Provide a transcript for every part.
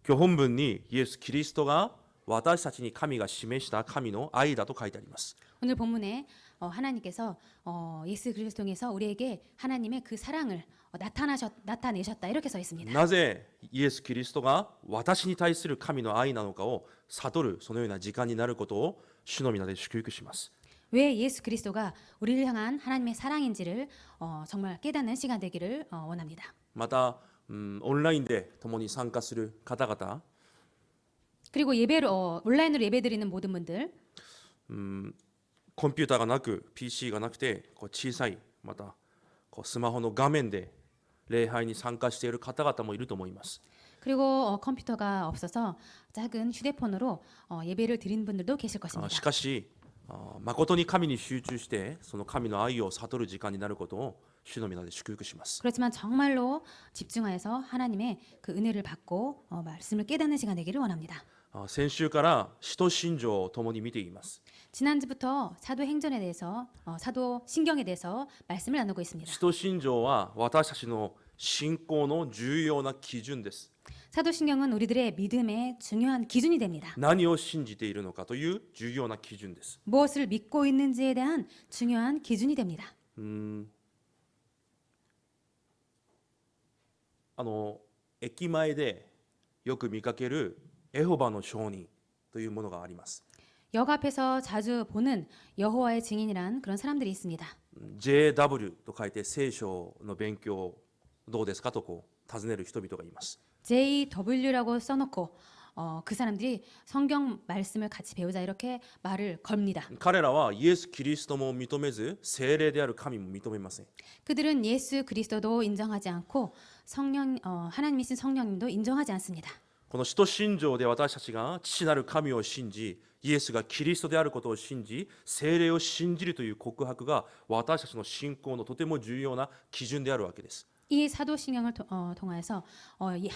今日本文にイエス・キリストが私たちに神が示した神の愛だと書いてあります。 오늘 본문에 하나님께서 예수 그리스도 통해서 우리에게 하나님의 그 사랑을 나타내셨다 이렇게 써 있습니다. なぜイエス・キリストが私に対する神の愛なのかを悟るそのような時間になることを主の皆で祝福します。 왜 예수 그리스도가 우리를 향한 하나님의 사랑인지를 정말 깨닫는 시간 되기를 원합니다. また、オンラインで共に参加する方々、 그리고 온라인으로 예배드리는 모든 분들 コンピューターがなく PC がなくて小さいまたスマホの画面で礼拝に参加している方々もいると思います。 그리고 컴퓨터가 없어서 작은 휴대폰으로 예배를 드리는 분들도 계실 것입니다. しかし誠に神に集中してその神の愛を悟る時間になることを主の皆で祝福します。 그렇지만 정말로 집중하여서 하나님의 그 은혜를 받고 말씀을 깨닫는 시간 되기를 원합니다. 先週から使徒信条を共に見ています。 지난주부터 사도행전에 대해서 사도신경에 대해서 말씀을 나누고 있습니다. 使徒信条は私たちの信仰の重要な基準です。 사도신경은 우리들의 믿음의 중요한 기준이 됩니다. 何を信じているのかという重要な基準です。 무엇을 믿고 있는지에 대한 중요한 기준이 됩니다. 駅前でよく見かけるエホバの証人というものがあります。 역 앞에서 자주 보는 여호와의 증인이란 그런 사람들이 있습니다. JW と書いて聖書の勉強どうですかと尋ねる人々がいます。 JW라고 써놓고 그 사람들이 성경 말씀을 같이 배우자 이렇게 말을 겁니다. 彼らはイエス・キリストも認めず聖霊である神も認めません。 그들은 예수 그리스도도 인정하지 않고 하나님이신 성령님도 인정하지 않습니다. この使徒信条で私たちが父なる神を信じ、イエスがキリストであることを信じ、聖霊を信じるという告白が私たちの信仰のとても重要な基準であるわけです。 이 사도신경을 통하여서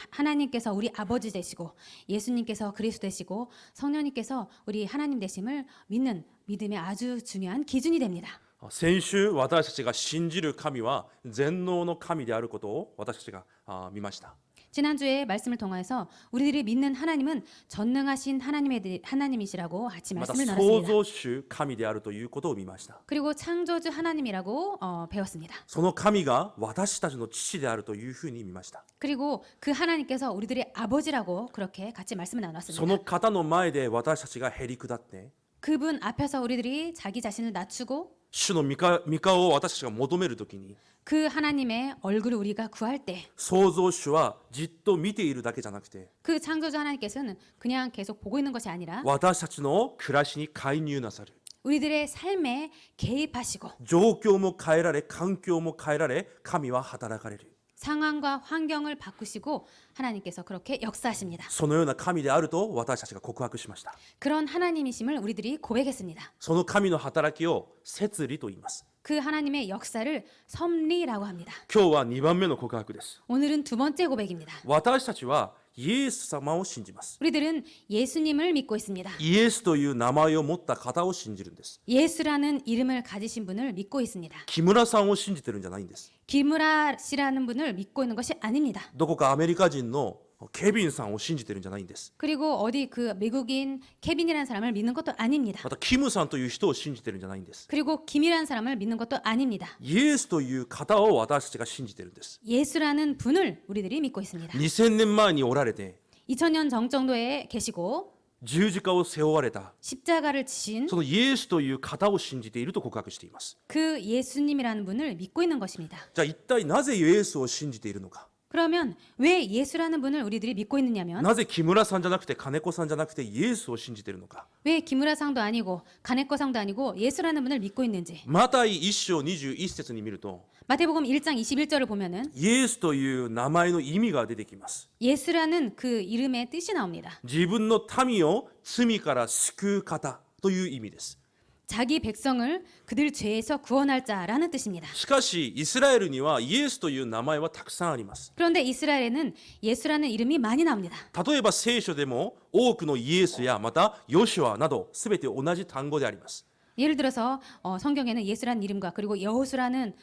하나님께서 우리 아버지 되시고 예수님께서 그리스도 되시고 성령님께서 우리 하나님 되심을 믿는 믿음의 아주 중요한 기준이 됩니다. 先週私たちが信じる神は全能の神であることを私たちが見ました。 지난주에 말씀을 통하여서 우리들이 믿는 하나님은 전능하신 하나님이시라고 같이 また 말씀을 創 나눴습니다. 造主神であるということを見ました。 그리고 창조주 하나님이라고 배웠습니다. その神が私たちの父であるというふうに見ました。 그리고 그 하나님께서 우리들의 아버지라고 그렇게 같이 말씀을 そ 나눴습니다. の方の前で私たちがへり下って、 그분 앞에서 우리들이 자기 자신을 낮추고 主の御顔を私たちが求めるときに、 그 하나님의 얼굴을 우리가 구할 때 創造主はじっと見ているだけじゃなくて、 그 창조주 하나님께서는 그냥 계속 보고 있는 것이 아니라 私たちの暮らしに介入なさる。 우리들의 삶에 개입하시고 状況も変えられ、環境も変えられ、神は働かれる。 상황과 환경을 바꾸시고 하나님께서 그렇게 역사하십니다. そのような神であると私たちが告白しました。 그런 하나님이심을 우리들이 고백했습니다. その神の働きを摂理と言います。 그 하나님의 역사를 섭리라고 합니다. 今日は2番目の告白です。 오늘은 두 번째 고백입니다. 私たちはイエス様を信じます。 우리들은 예수님을 믿고 있습니다. イエスという名前を持った方を信じるんです。 예수라는 이름을 가지신 분을 믿고 있습니다. 木村さんを信じてるんじゃないんです。 김우라 씨라는 분을 믿고 있는 것이 아닙니다. どこかアメリカ人のケビンさんを信じてるんじゃないんです。 그리고 어디 그 미국인 케빈이라는 사람을 믿는 것도 아닙니다. またキムさんという人を信じてるんじゃないんです。 그리고 김이라는 사람을 믿는 것도 아닙니다. イエスという方を私たちが信じてるんです。 예수라는 분을 우리들이 믿고 있습니다. 2000年前におられて 2000년 정도에 계시고 十字架を背負われた 십자가를 지신 そのイエスという方を信じていると告白しています。 그 예수님이라는 분을 믿고 있는 것입니다. じゃあ一体なぜイエスを信じているのか。 그러면 왜 예수라는 분을 우리들이 믿고 있느냐면 なぜ木村さんじゃなくて金子さんじゃなくてイエスを信じているのか。 왜 김우라상도 아니고 가네코상도 아니고 예수라는 분을 믿고 있는지 マタイ1章21節に見ると 마태복음 1장 21절을 보면은 イエスという名前の意味が出てきます。 예수라는 그 이름의 뜻이 나옵니다. 自分の民を罪から救う方という意味です。 자기 백성을 그들 죄에서 구원할 자라는 뜻입니다. しかしイスラエルにはイエスという名前はたくさんあります。 그런데 이스라엘에는 예수라는 이름이 많이 나옵니다. 例えば聖書でも多くのイエスやまたヨシュアなど全て同じ単語であります。 예를 들어서 성경에는 예수라는 이름과 그리고 여호수아라는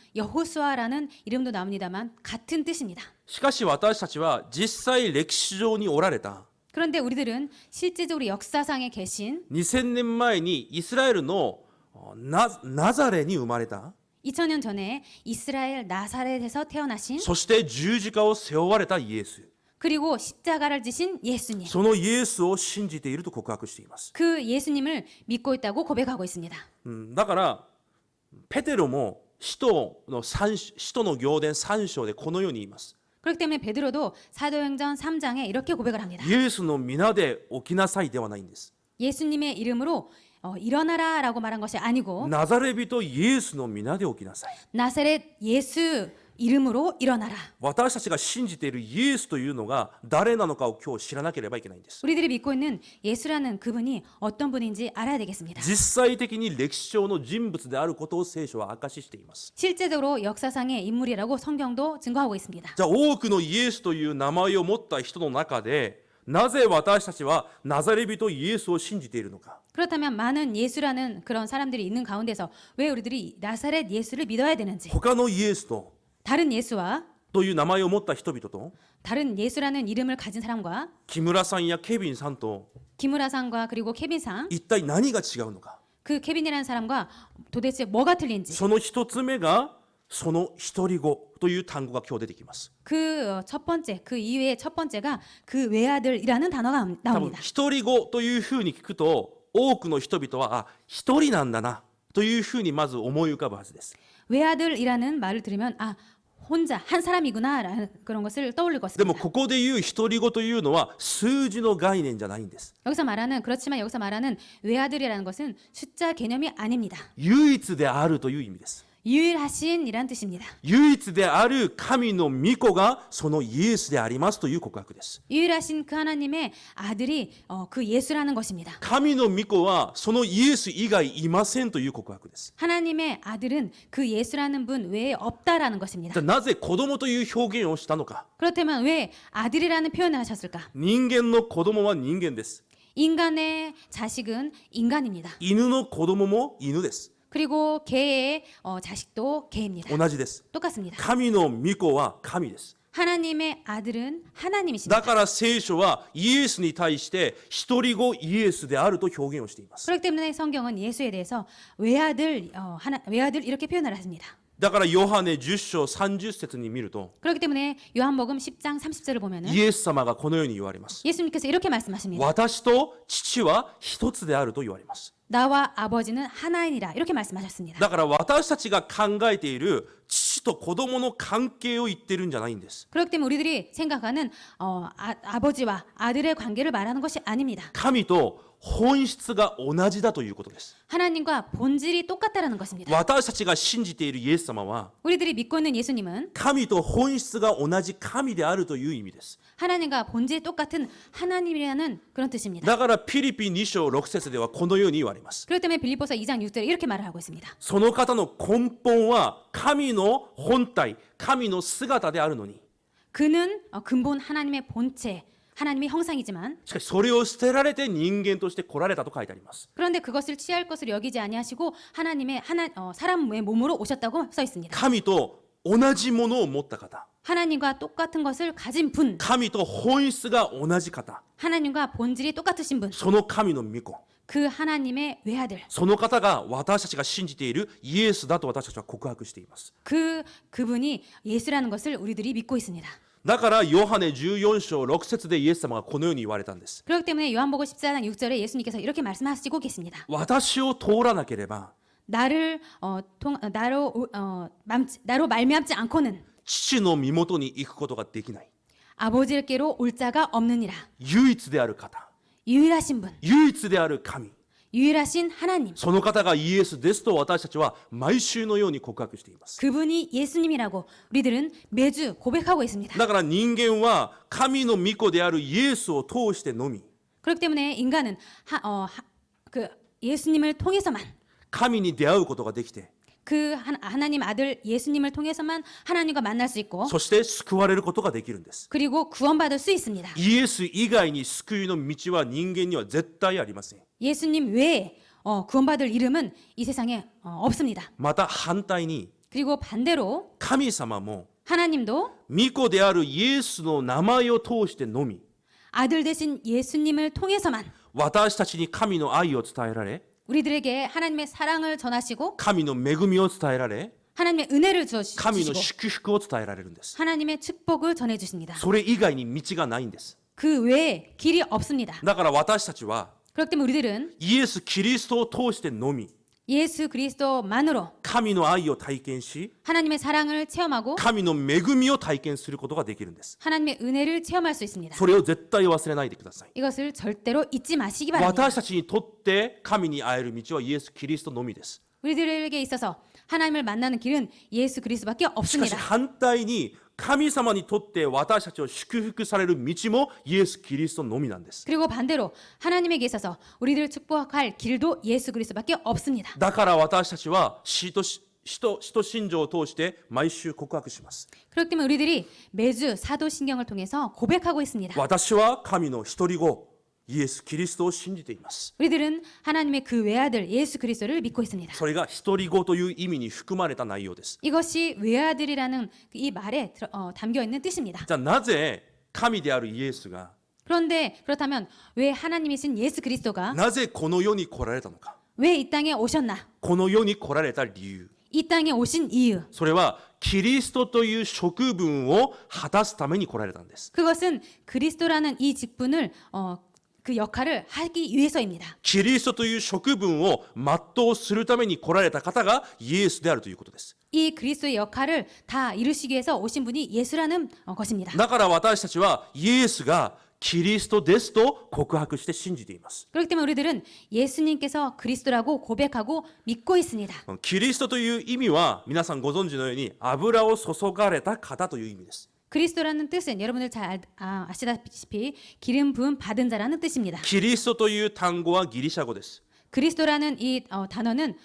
이름도 나옵니다만 같은 뜻입니다. しかし私たちは実際歴史上におられた 그런데 우리들은 실제적으로 역사상에 계신 2000年前にイスラエルのナザレに生まれた、 2000년 전에 이스라엘 나사렛에서 태어나신 そして十字架を背負われたイエス、 그리고 십자가를 지신 예수님. そのイエスを信じていると告白しています。 그 예수님을 믿고 있다고 고백하고 있습니다. だからペテロも使徒の行伝3章でこのように言います。 그렇기 때문에 베드로도 사도행전 3장에 이렇게 고백을 합니다. イエスの皆で起きなさいではないんです。 예수님의 이름으로 일어나라라고 말한 것이 아니고 ナザレ人イエスの皆で起きなさい。 나사렛 예수 이름으로 일어나라. 私たちが信じているイエスというのが誰なのかを今日知らなければいけないんです。 우리들이 믿고 있는 예수라는 그분이 어떤 분인지 알아야 되겠습니다. 実際的に歴史上の人物であることを聖書は証ししています。 실제적으로 역사상의 인물이라고 성경도 증거하고 있습니다. じゃあ多くのイエスという名前を持った人の中でなぜ私たちはナザレ人イエスを信じているのか。 그렇다면 많은 예수라는 그런 사람들이 있는 가운데서 왜 우리들이 나사렛 예수를 믿어야 되는지, 他のイエスと 다른 예수와 という名前を持った人々と 다른 예수라는 이름을 가진 사람과 木村さんやケビンさんと 김우라상과 그리고 케빈상, 一体何が違うのか。 그 케빈이라는 사람과 도대체 뭐가 틀린지, その一つ目がその独り子という単語が今日出てきます。 그 첫 번째, 그 이외의 첫 번째가 그 외아들이라는 단어가 多分 나옵니다. 独り子というふうに聞くと多くの人々は一人なんだなというふうにまず思い浮かぶはずです。 외아들이라는 말을 들으면 혼자 한 사람이구나라는 그런 것을 떠올릴 것 でも 같습니다. ここで言う独り子というのは数字の概念じゃないんです。 그렇지만 여기서 말하는 외아들이라는 것은 숫자 개념이 아닙니다. 唯一であるという意味です。 유일하신이란 뜻입니다. 唯一である神の御子がそのイエスでありますという告白です。 유일하신 그 하나님의 아들이 그 예수라는 것입니다. 神の御子はそのイエス以外いませんという告白です。 하나님의 아들은 그 예수라는 분 외에 없다라는 じゃ 것입니다. あなぜ子供という表現をしたのか。 그렇다면 왜 아들이라는 표현을 하셨을까? 人間の子供は人間です。 인간의 자식은 인간입니다. 犬の子供も犬です。 그리고 개의 자식도 개입니다. 同じです。 똑같습니다. 神の御子は神です。 하나님의 아들은 하나님이십니다. だから聖書はイエスに対して独り子イエスであると表現をしています。 그렇기 때문에 성경은 예수에 대해서 외아들 외아들 이렇게 표현을 하십니다. だからヨハネ10章30節に見ると 그렇기 때문에 요한복음 10장 30절을 보면은 イエス様がこのように言われます。 예수님께서 이렇게 말씀하십니다. 私と父は一つであると言われます。 나와 아버지는 하나이니라 이렇게 말씀하셨습니다. だから私たちが考えている父と子供の関係を言ってるんじゃないんです。 그렇기 때문에 우리들이 생각하는 아버지와 아들의 관계를 말하는 것이 아닙니다. 神と本質が同じだということです。 하나님과 본질이 똑같다라는 것입니다. 私たちが信じているイエス様は 우리들이 믿고 있는 예수님은 神と本質が同じ神であるという意味です。 하나님과 본질이 똑같은 하나님이라는 그런 뜻입니다. だからピリピ2章6節ではこのように言われます。 그렇기 때문에 빌립보서 2장 6절에 이렇게 말을 하고 있습니다. その方の根本は神の本体、神の姿であるのに、 그는 근본 하나님의 본체, 하나님의 형상이지만 しかしそれを捨てられて人間として来られたと書いてあります。 그런데 그것을 취할 것을 여기지 아니하시고 하나님의 사람의 몸으로 오셨다고 써 있습니다. 神と同じものを持った方、 하나님과 똑같은 것을 가진 분, 神と本質が同じ方、 하나님과 본질이 똑같으신 분, その神の御子、 그 하나님의 외아들, その方が私たちが信じているイエスだと私たちは告白しています。 그분이 예수라는 것을 우리들이 믿고 있습니다. だからヨハネ14章6節でイエス様がこのように言われたんです。 그렇기 때문에 요한복음 14장 6절에 예수님께서 이렇게 말씀하시고 계십니다. 私を通らなければ 나로 말미암지 않고는 父の身元に行くことができない。 아버지께로 올 자가 없느니라. 唯一である方、 유일하신 분, 唯一である神、 유일하신 하나님, その方がイエスですと私たちは毎週のように告白しています。 그분이 예수님이라고 우리들은 매주 고백하고 있습니다. だから人間は神の御子であるイエスを通してのみ 그렇기 때문에 인간은 그 예수님을 통해서만, 神に出会うことができて、 그 하나님 아들 예수님을 통해서만 하나님과 만날 수 있고 そして救われることができるんです。 그리고 구원받을 수 있습니다. イエス以外に救いの道は人間には絶対ありません。 예수님 외에 구원받을 이름은 이 세상에 없습니다. また反対に 그리고 반대로 神様も 하나님도 御子であるイエスの名前を通してのみ 아들 되신 예수님을 통해서만 私たちに神の愛を伝えられ、 우리들에게 하나님의 사랑을 전하시고 神の恵みを伝えられ、 하나님의 은혜를 神の 주시고 祝福を伝えられるんです。 하나님의 축복을 전해 주십니다. それ以外に道がないんです。 그 외에 길이 없습니다. だから私たちは 그렇기 때문에 우리들은 イエス・キリストを通してのみ 예수 그리스도만으로 神の愛を体験し、 하나님의 사랑을 체험하고 神の恵みを体験することができるんです。 하나님의 은혜를 체험할 수 있습니다. それを絶対忘れないでください。 이것을 절대로 잊지 마시기 바랍니다. 私たちにとって神に会える道はイエス・キリストのみです。 우리들에게 있어서 하나님을 만나는 길은 예수 그리스도밖에 しかし 없습니다. 反対に神様にとって私たちを祝福される道もイエス・キリストのみなんです。 그리고 반대로 하나님에게 있어서 우리를 축복할 길도 예수 그리스도밖에 없습니다. だから私たちは使徒信条を通して毎週告白します。 그렇기 때문에 우리들이 매주 사도신경을 통해서 고백하고 있습니다. 私は神の一人子イエス・キリストを信じています。 우리들은 하나님의 그 외아들 예수 그리스도를 믿고 있습니다. それが一人子という意味に含まれた内容です。 이것이 외아들이라는 이 말에 담겨 있는 뜻입니다. じゃあなぜ神であるイエスが 그런데 그렇다면 왜 하나님이신 예수 그리스도가 なぜこの世に来られたのか。 왜 이 땅에 오셨나? この世に来られた理由。 이 땅에 오신 이유. それはキリストという職分を果たすために来られたんです。 그것은 그리스도라는 이 직분을 그 역할을 하기 위해서입니다. キリストという職分を全うするために来られた方がイエスであるということです。 이 그리스도의 역할을 다 이루시기 위해서 오신 분이 예수라는 것입니다. だから私たちはイエスがキリストですと告白して信じています。 그렇기 때문에 우리들은 예수님께서 그리스도라고 고백하고 믿고 있습니다. キリストという意味は皆さんご存知のように油を注がれた方という意味です。 그리스도라는 뜻은 여러분들 잘 아시다시피 기름 부음 받은 자라는 뜻입니다. キリストという単語はギリシャ語です。 그리스도라는 이 단어는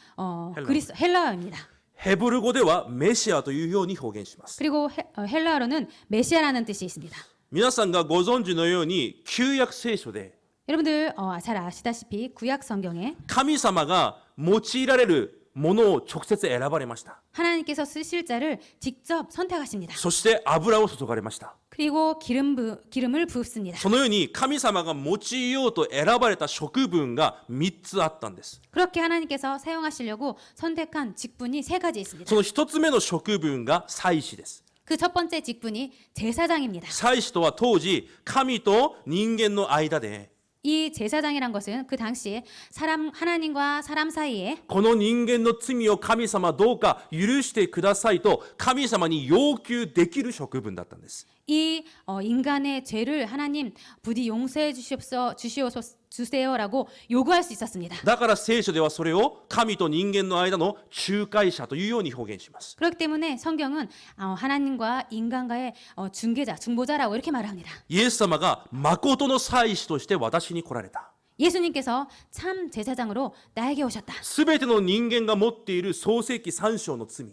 헬라어입니다. ヘブル語ではメシアというように表現します。 그리고 헬라어로는 메시아라는 뜻이 있습니다. 皆さんがご存知のように旧約聖書で 여러분들 잘 아시다시피 구약 성경에 神様が用いられるものを直接選ばれました。 하나님께서 쓰실 자를 직접 선택하십니다. そして油を注がれました。 그리고 기름을 부습니다. そのように神様が用いようと選ばれた職分が3つあったんです。 그렇게 하나님께서 사용하시려고 선택한 직분이 세 가지 있습니다. その1つ目の職分が祭司です。 그 첫 번째 직분이 제사장입니다. 祭司とは当時神と人間の間で 이 제사장이란 것은 그 당시에 하나님과 사람 사이에 この人間の罪を神様どうか許してくださいと神様に要求できる職分だったんです。 이 인간의 죄를 하나님 부디 용서해 주세요라고 요구할 수 있었습니다. だから聖書ではそれを神と人間の間の仲介者というように表現します。 그렇기 때문에 성경은 하나님과 인간과의 중보자라고 이렇게 말합니다. イエス様が誠の祭司として私に来られた。 예수님께서 참 제사장으로 나에게 오셨다. すべての人間が持っている創世記3章の罪、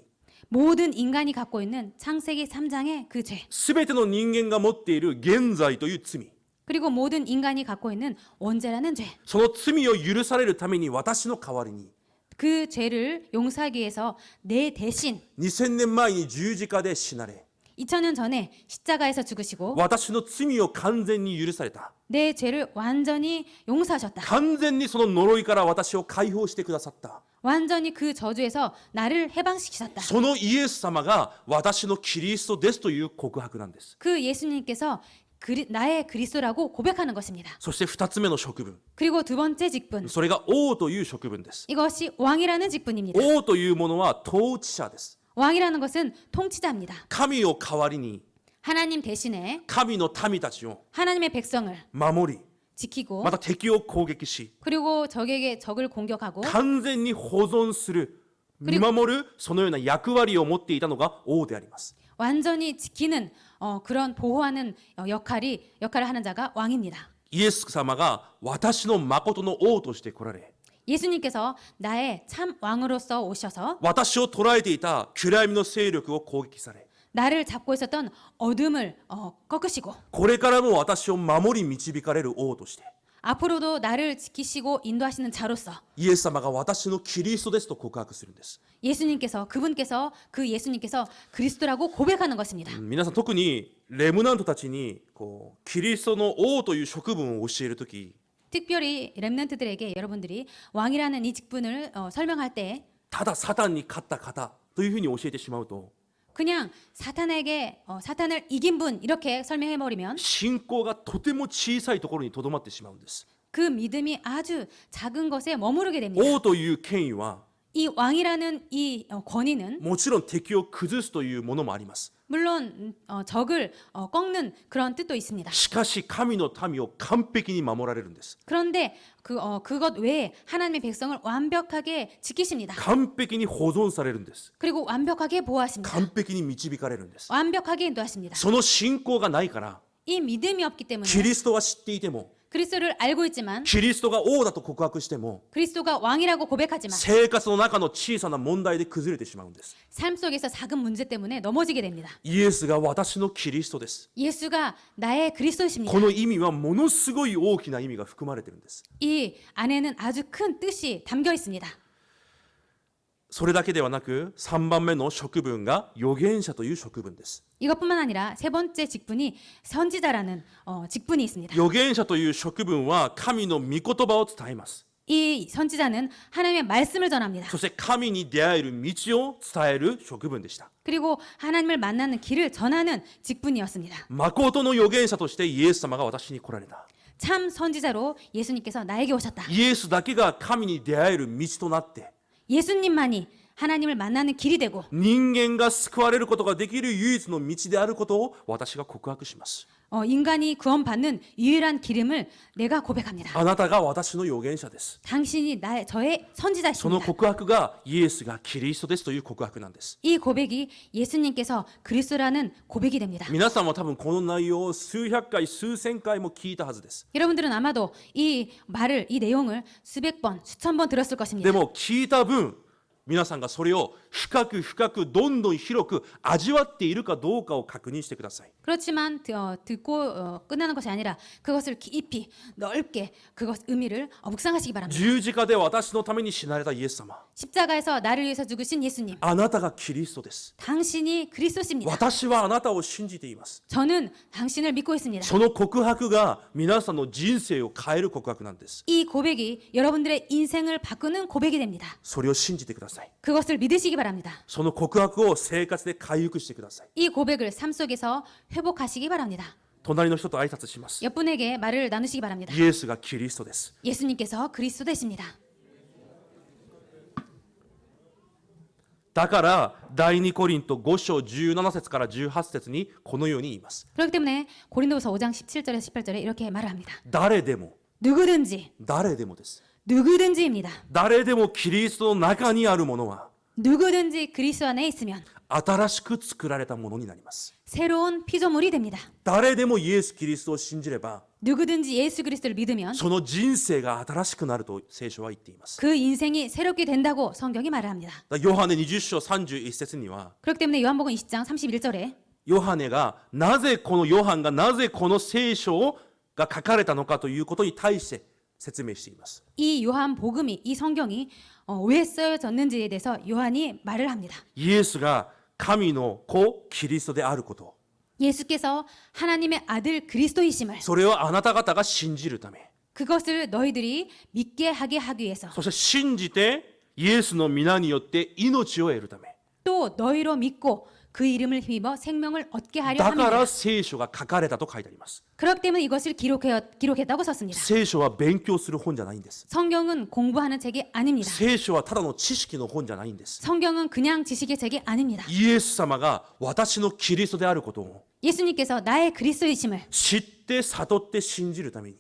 모든 인간이 갖고 있는 창세기 3장의 그 죄, すべての人間が持っている現在という罪、 그리고 모든 인간이 갖고 있는 원죄라는 죄, その罪を許されるために私の代わりに 그 죄를 용서하기 위해서 내 대신 2000年前に十字架で死なれ 2000년 전에 십자가에서 죽으시고 私の罪を完全に許された。 내 죄를 완전히 용서하셨다. 完全にその呪いから私を解放してくださった。 완전히 그 저주에서 나를 해방시키셨다. そのイエス様が私のキリストですという告白なんです。 그 예수님께서 나의 그리스도라고 고백하는 것입니다. そして2つ目の職分、 그리고 두 번째 직분, それが王という職分です。 이것이 왕이라는 직분입니다. 王というものは統治者です。 왕이라는 것은 통치자입니다. 神を代わりに 하나님 대신에 神の民たちを 하나님의 백성을 守り、 지키고 また敵を攻撃し、 그리고 적을 공격하고 完全に保存する、見守るそのような役割を持っていたのが王であります。 완전히 지키는 그런 보호하는 역할을 하는 자가 왕입니다. イエス様が私の誠の王として来られ、 예수님께서 나의 참 왕으로서 오셔서 私を捉えていた暗闇の勢力を攻撃され、 나를 잡고 있었던 어둠을 꺾으시고 これからも私を守り導かれる王として、 앞으로도 나를 지키시고 인도하시는 자로서 イエス様が私のキリストですと告白するんです。 예수님께서 그 예수님께서 그리스도라고 고백하는 것입니다. 皆さん特にレムナントたちにこうキリストの王という職分を教えるとき、 특별히 렘넌트들에게 여러분들이 왕이라는 이 직분을 설명할 때 ただサタンに勝った方というふうに教えてしまうと、 그냥 사탄을 이긴 분 이렇게 설명해 버리면 信仰がとても小さいところにとどまってしまうんです。 그 믿음이 아주 작은 것에 머무르게 됩니다. 王という権威は 이 왕이라는 이 권위는 もちろん敵を崩すというものもあります。 물론 적을 꺾는 그런 뜻도 있습니다. しかし神の民を完璧に守られるんです。 그런데 그것 외에 하나님의 백성을 완벽하게 지키십니다. 完璧に保存されるんです。 그리고 완벽하게 보호하십니다. 完璧に導かれるんです。 완벽하게 인도하십니다. その信仰がないから 이 믿음이 없기 때문에 キリストは知っていても 그리스도를 알고 있지만 キリストが王だと告白しても 그리스도가 왕이라고 고백하지만 生活の中の小さな問題で崩れてしまうんです。 삶 속에서 작은 문제 때문에 넘어지게 됩니다. イエスが私のキリストです。 예수가 나의 그리스도이십니다. この意味はものすごい大きな意味が含まれているんです。 이 안에는 아주 큰 뜻이 담겨 있습니다. それだけではなく3番目の職分が預言者という職分です。 이것뿐만 아니라 세 번째 직분이 선지자라는 직분이 있습니다. 預言者という職分は神の御言葉を伝えます。 이 선지자는 하나님의 말씀을 전합니다. そして神に出会える道を伝える職分でした。 그리고 하나님을 만나는 길을 전하는 직분이었습니다. 誠の預言者としてイエス様が私に来られた。 참 선지자로 예수님께서 나에게 오셨다. イエスだけが神に出会える道となって 예수님만이 하나님을 만나는 길이 되고 人間が救われることができる唯一の道であることを私が告白します。 인간이 구원받는 유일한 기름을 내가 고백합니다. あなたが私の預言者です。 당신이 저의 その 선지자십니다. 告白がイエスがキリストですという告白なんです。 이 고백이 예수님께서 그리스도라는 고백이 됩니다. 皆さんも多分この内容を数百回数千回も聞いたはずです。 여러분들은 아마도 이 내용을 수백 번, 수천 번 들었을 것입니다. でも聞いた分皆さんがそれを深く深くどんどん広く味わっているかどうかを確認してください。 그렇지만 듣고 끝나는 것이 아니라 그것을 깊이 넓게 그것 의미를 묵상하시기 바랍니다. 十字架で私のために死なれたイエス様、 십자가에서 나를 위해서 죽으신 예수님, あなたがキリストです。 당신이 그리스도십니다. 私はあなたを信じています。 저는 당신을 믿고 있습니다. その告白が皆さんの人生を変える告白なんです。 이 고백이 여러분들의 인생을 바꾸는 고백이 됩니다. それを信じてください。 그것을 믿으시기 바랍니다. その告白を生活で回復してください。 이 고백을 삶 속에서 회복하시기 바랍니다. 隣の人と挨拶します。 옆분에게 말을 나누시기 바랍니다. イエスがキリストです。 예수님께서 그리스도 되십니다. だから第2コリント5章17節から18節にこのように言います。 그렇기 때문에 고린도후서 5장 17절에서 18절에 이렇게 말을 합니다. 誰でも、 누구든지 誰でもです。 누구든지입니다. 誰でもキリストの中にあるものは 누구든지 그리스도 안에 있으면 新しく作られたものになります。 새로운 피조물이 됩니다. 誰でもイエス・キリストを信じれば 누구든지 예수 그리스도를 믿으면 その人生が新しくなると聖書は言っています。 그 인생이 새롭게 된다고 성경이 말을 합니다. ヨハネ20章31節には 그렇기 때문에 요한복음 20장 31절에 ヨハネがなぜこのヨハンがなぜこの聖書が書かれたのかということに対して説明しています。 이 요한복음이 이 성경이 왜 쓰여졌는지에 대해서 요한이 말을 합니다. イエスが神の子キリストであること、 예수께서 하나님의 아들 그리스도이심을 それをあなた方が信じるため、 그것을 너희들이 믿게 하게 하기 위해서 そして信じてイエスの皆によって命を得るため、 또 너희로 믿고 그 이름을 힘입어 생명을 얻게 하려 だから 합니다. 聖書が書かれたと書いてあります。 그렇기 때문에 이것을 기록했다고 썼습니다. 聖書は勉強する本じゃないんです。 성경은 공부하는 책이 아닙니다. 聖書はただの知識の本じゃないんです。 성경은 그냥 지식의 책이 아닙니다. イエス様が私のキリストであることを 예수님께서 나의 그리스도이심을 知って悟って信じるために、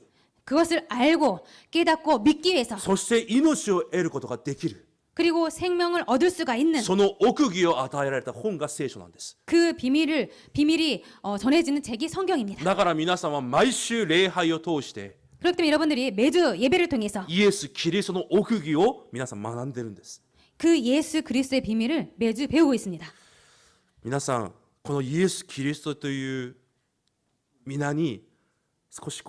그것을 알고 깨닫고 믿기 위해서 そして命を得ることができる、 그리고 생명을 얻을 수가 있는 その奥義を与えられた本が聖書なんです。 그 비밀이 전해지는 책이 성경입니다. だから皆さんは毎週礼拝を通して 그렇기 때문에 여러분들이 매주 예배를 통해서 イエス・キリストの奥義を皆さん学んでるんです。 그 예수 그리스도의 비밀을 매주 배우고 있습니다. 皆さんこのイエス・キリストという皆に少し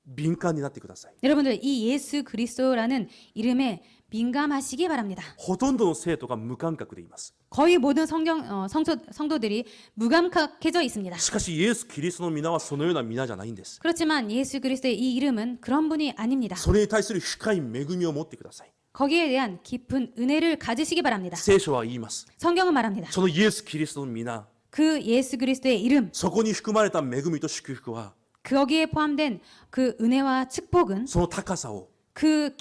敏感になってください。 여러분들 이 예수 그리스도라는 이름에 민감하시기 바랍니다. ほとんどの生徒が無感覚でいます。 거의 모든 성도들이 무감각해져 있습니다. しかしイエス・キリストの皆はそのような皆じゃないんです。 그렇지만 예수 그리스도의 이 이름은 그런 분이 아닙니다. それに対する深い恵みを持ってください。 거기에 대한 깊은 은혜를 가지시기 바랍니다. 聖書は言います。 성경은 말합니다. そのイエス・キリストの皆、 그 예수 그리스도의 이름, そこに含まれた恵みと祝福は、 거기에 포함된 그 은혜와 축복은 その高さを、 그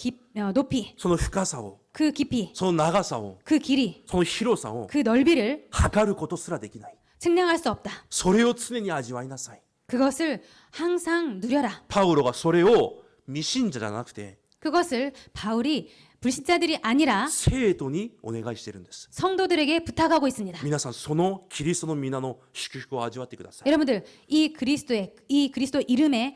높이, その深さを、 그 깊이, その長さを、 그 길이, その広さを 그 넓이를 測ることすらできない。 측량할 수 없다. それを常に味わいなさい。 그것을 항상 누려라. パウロがそれを未信者じゃなくて 그것을 바울이 불신자들이 아니라 生徒にお願いしているんです。 성도들에게 부탁하고 있습니다. 皆さんそのキリストの皆の祝福を味わってください。 여러분들 이 그리스도 이름의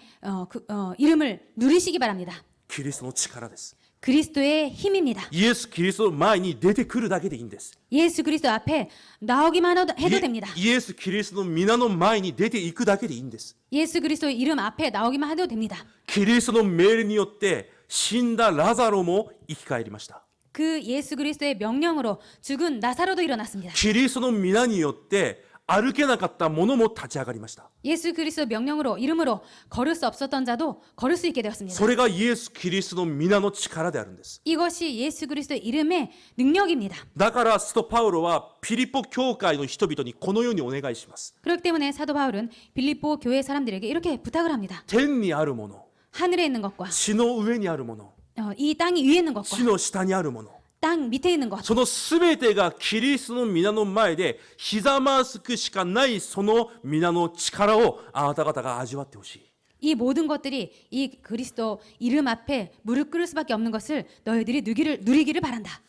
이름을 누리시기 바랍니다. キリストの力です。 그리스도의 힘입니다. イエス・キリストの前に出てくるだけでいいんです。 예수 그리스도 앞에 나오기만 해도 됩니다. イエス・キリストの皆の前に出ていくだけでいいんです。 예수 그리스도의 이름 앞에 나오기만 해도 됩니다. キリストの命令によって死んだラザロも生き返りました。 그 예수 그리스도의 명령으로 죽은 나사로도 일어났습니다. キリストの皆によって歩けなかった者も立ち上がりました。 예수 그리스도 명령으로 이름으로 걸을 수 없었던 자도 걸을 수 있게 되었습니다. それがイエス・キリストの皆の力であるんです。 이것이 예수 그리스도의 이름의 능력입니다. だから使徒パウロはピリポ教会の人々にこのようにお願いします。 그렇기 때문에 사도 바울은 빌립보 교회 사람들에게 이렇게 부탁을 합니다. 天にあるもの、 하늘에 있는 것과 地の上にあるもの、 이 땅이 위에 있는 것과 地の下にあるもの、 땅 밑에 있는 것, そのすべてがキリストの皆の前でひざまずくしかないその皆の力をあなた方が味わってほしい。 이 모든 것들이 이 그리스도 이름 앞에 무릎 꿇을 수밖에 없는 것을 너희들이 누리기를 바란다.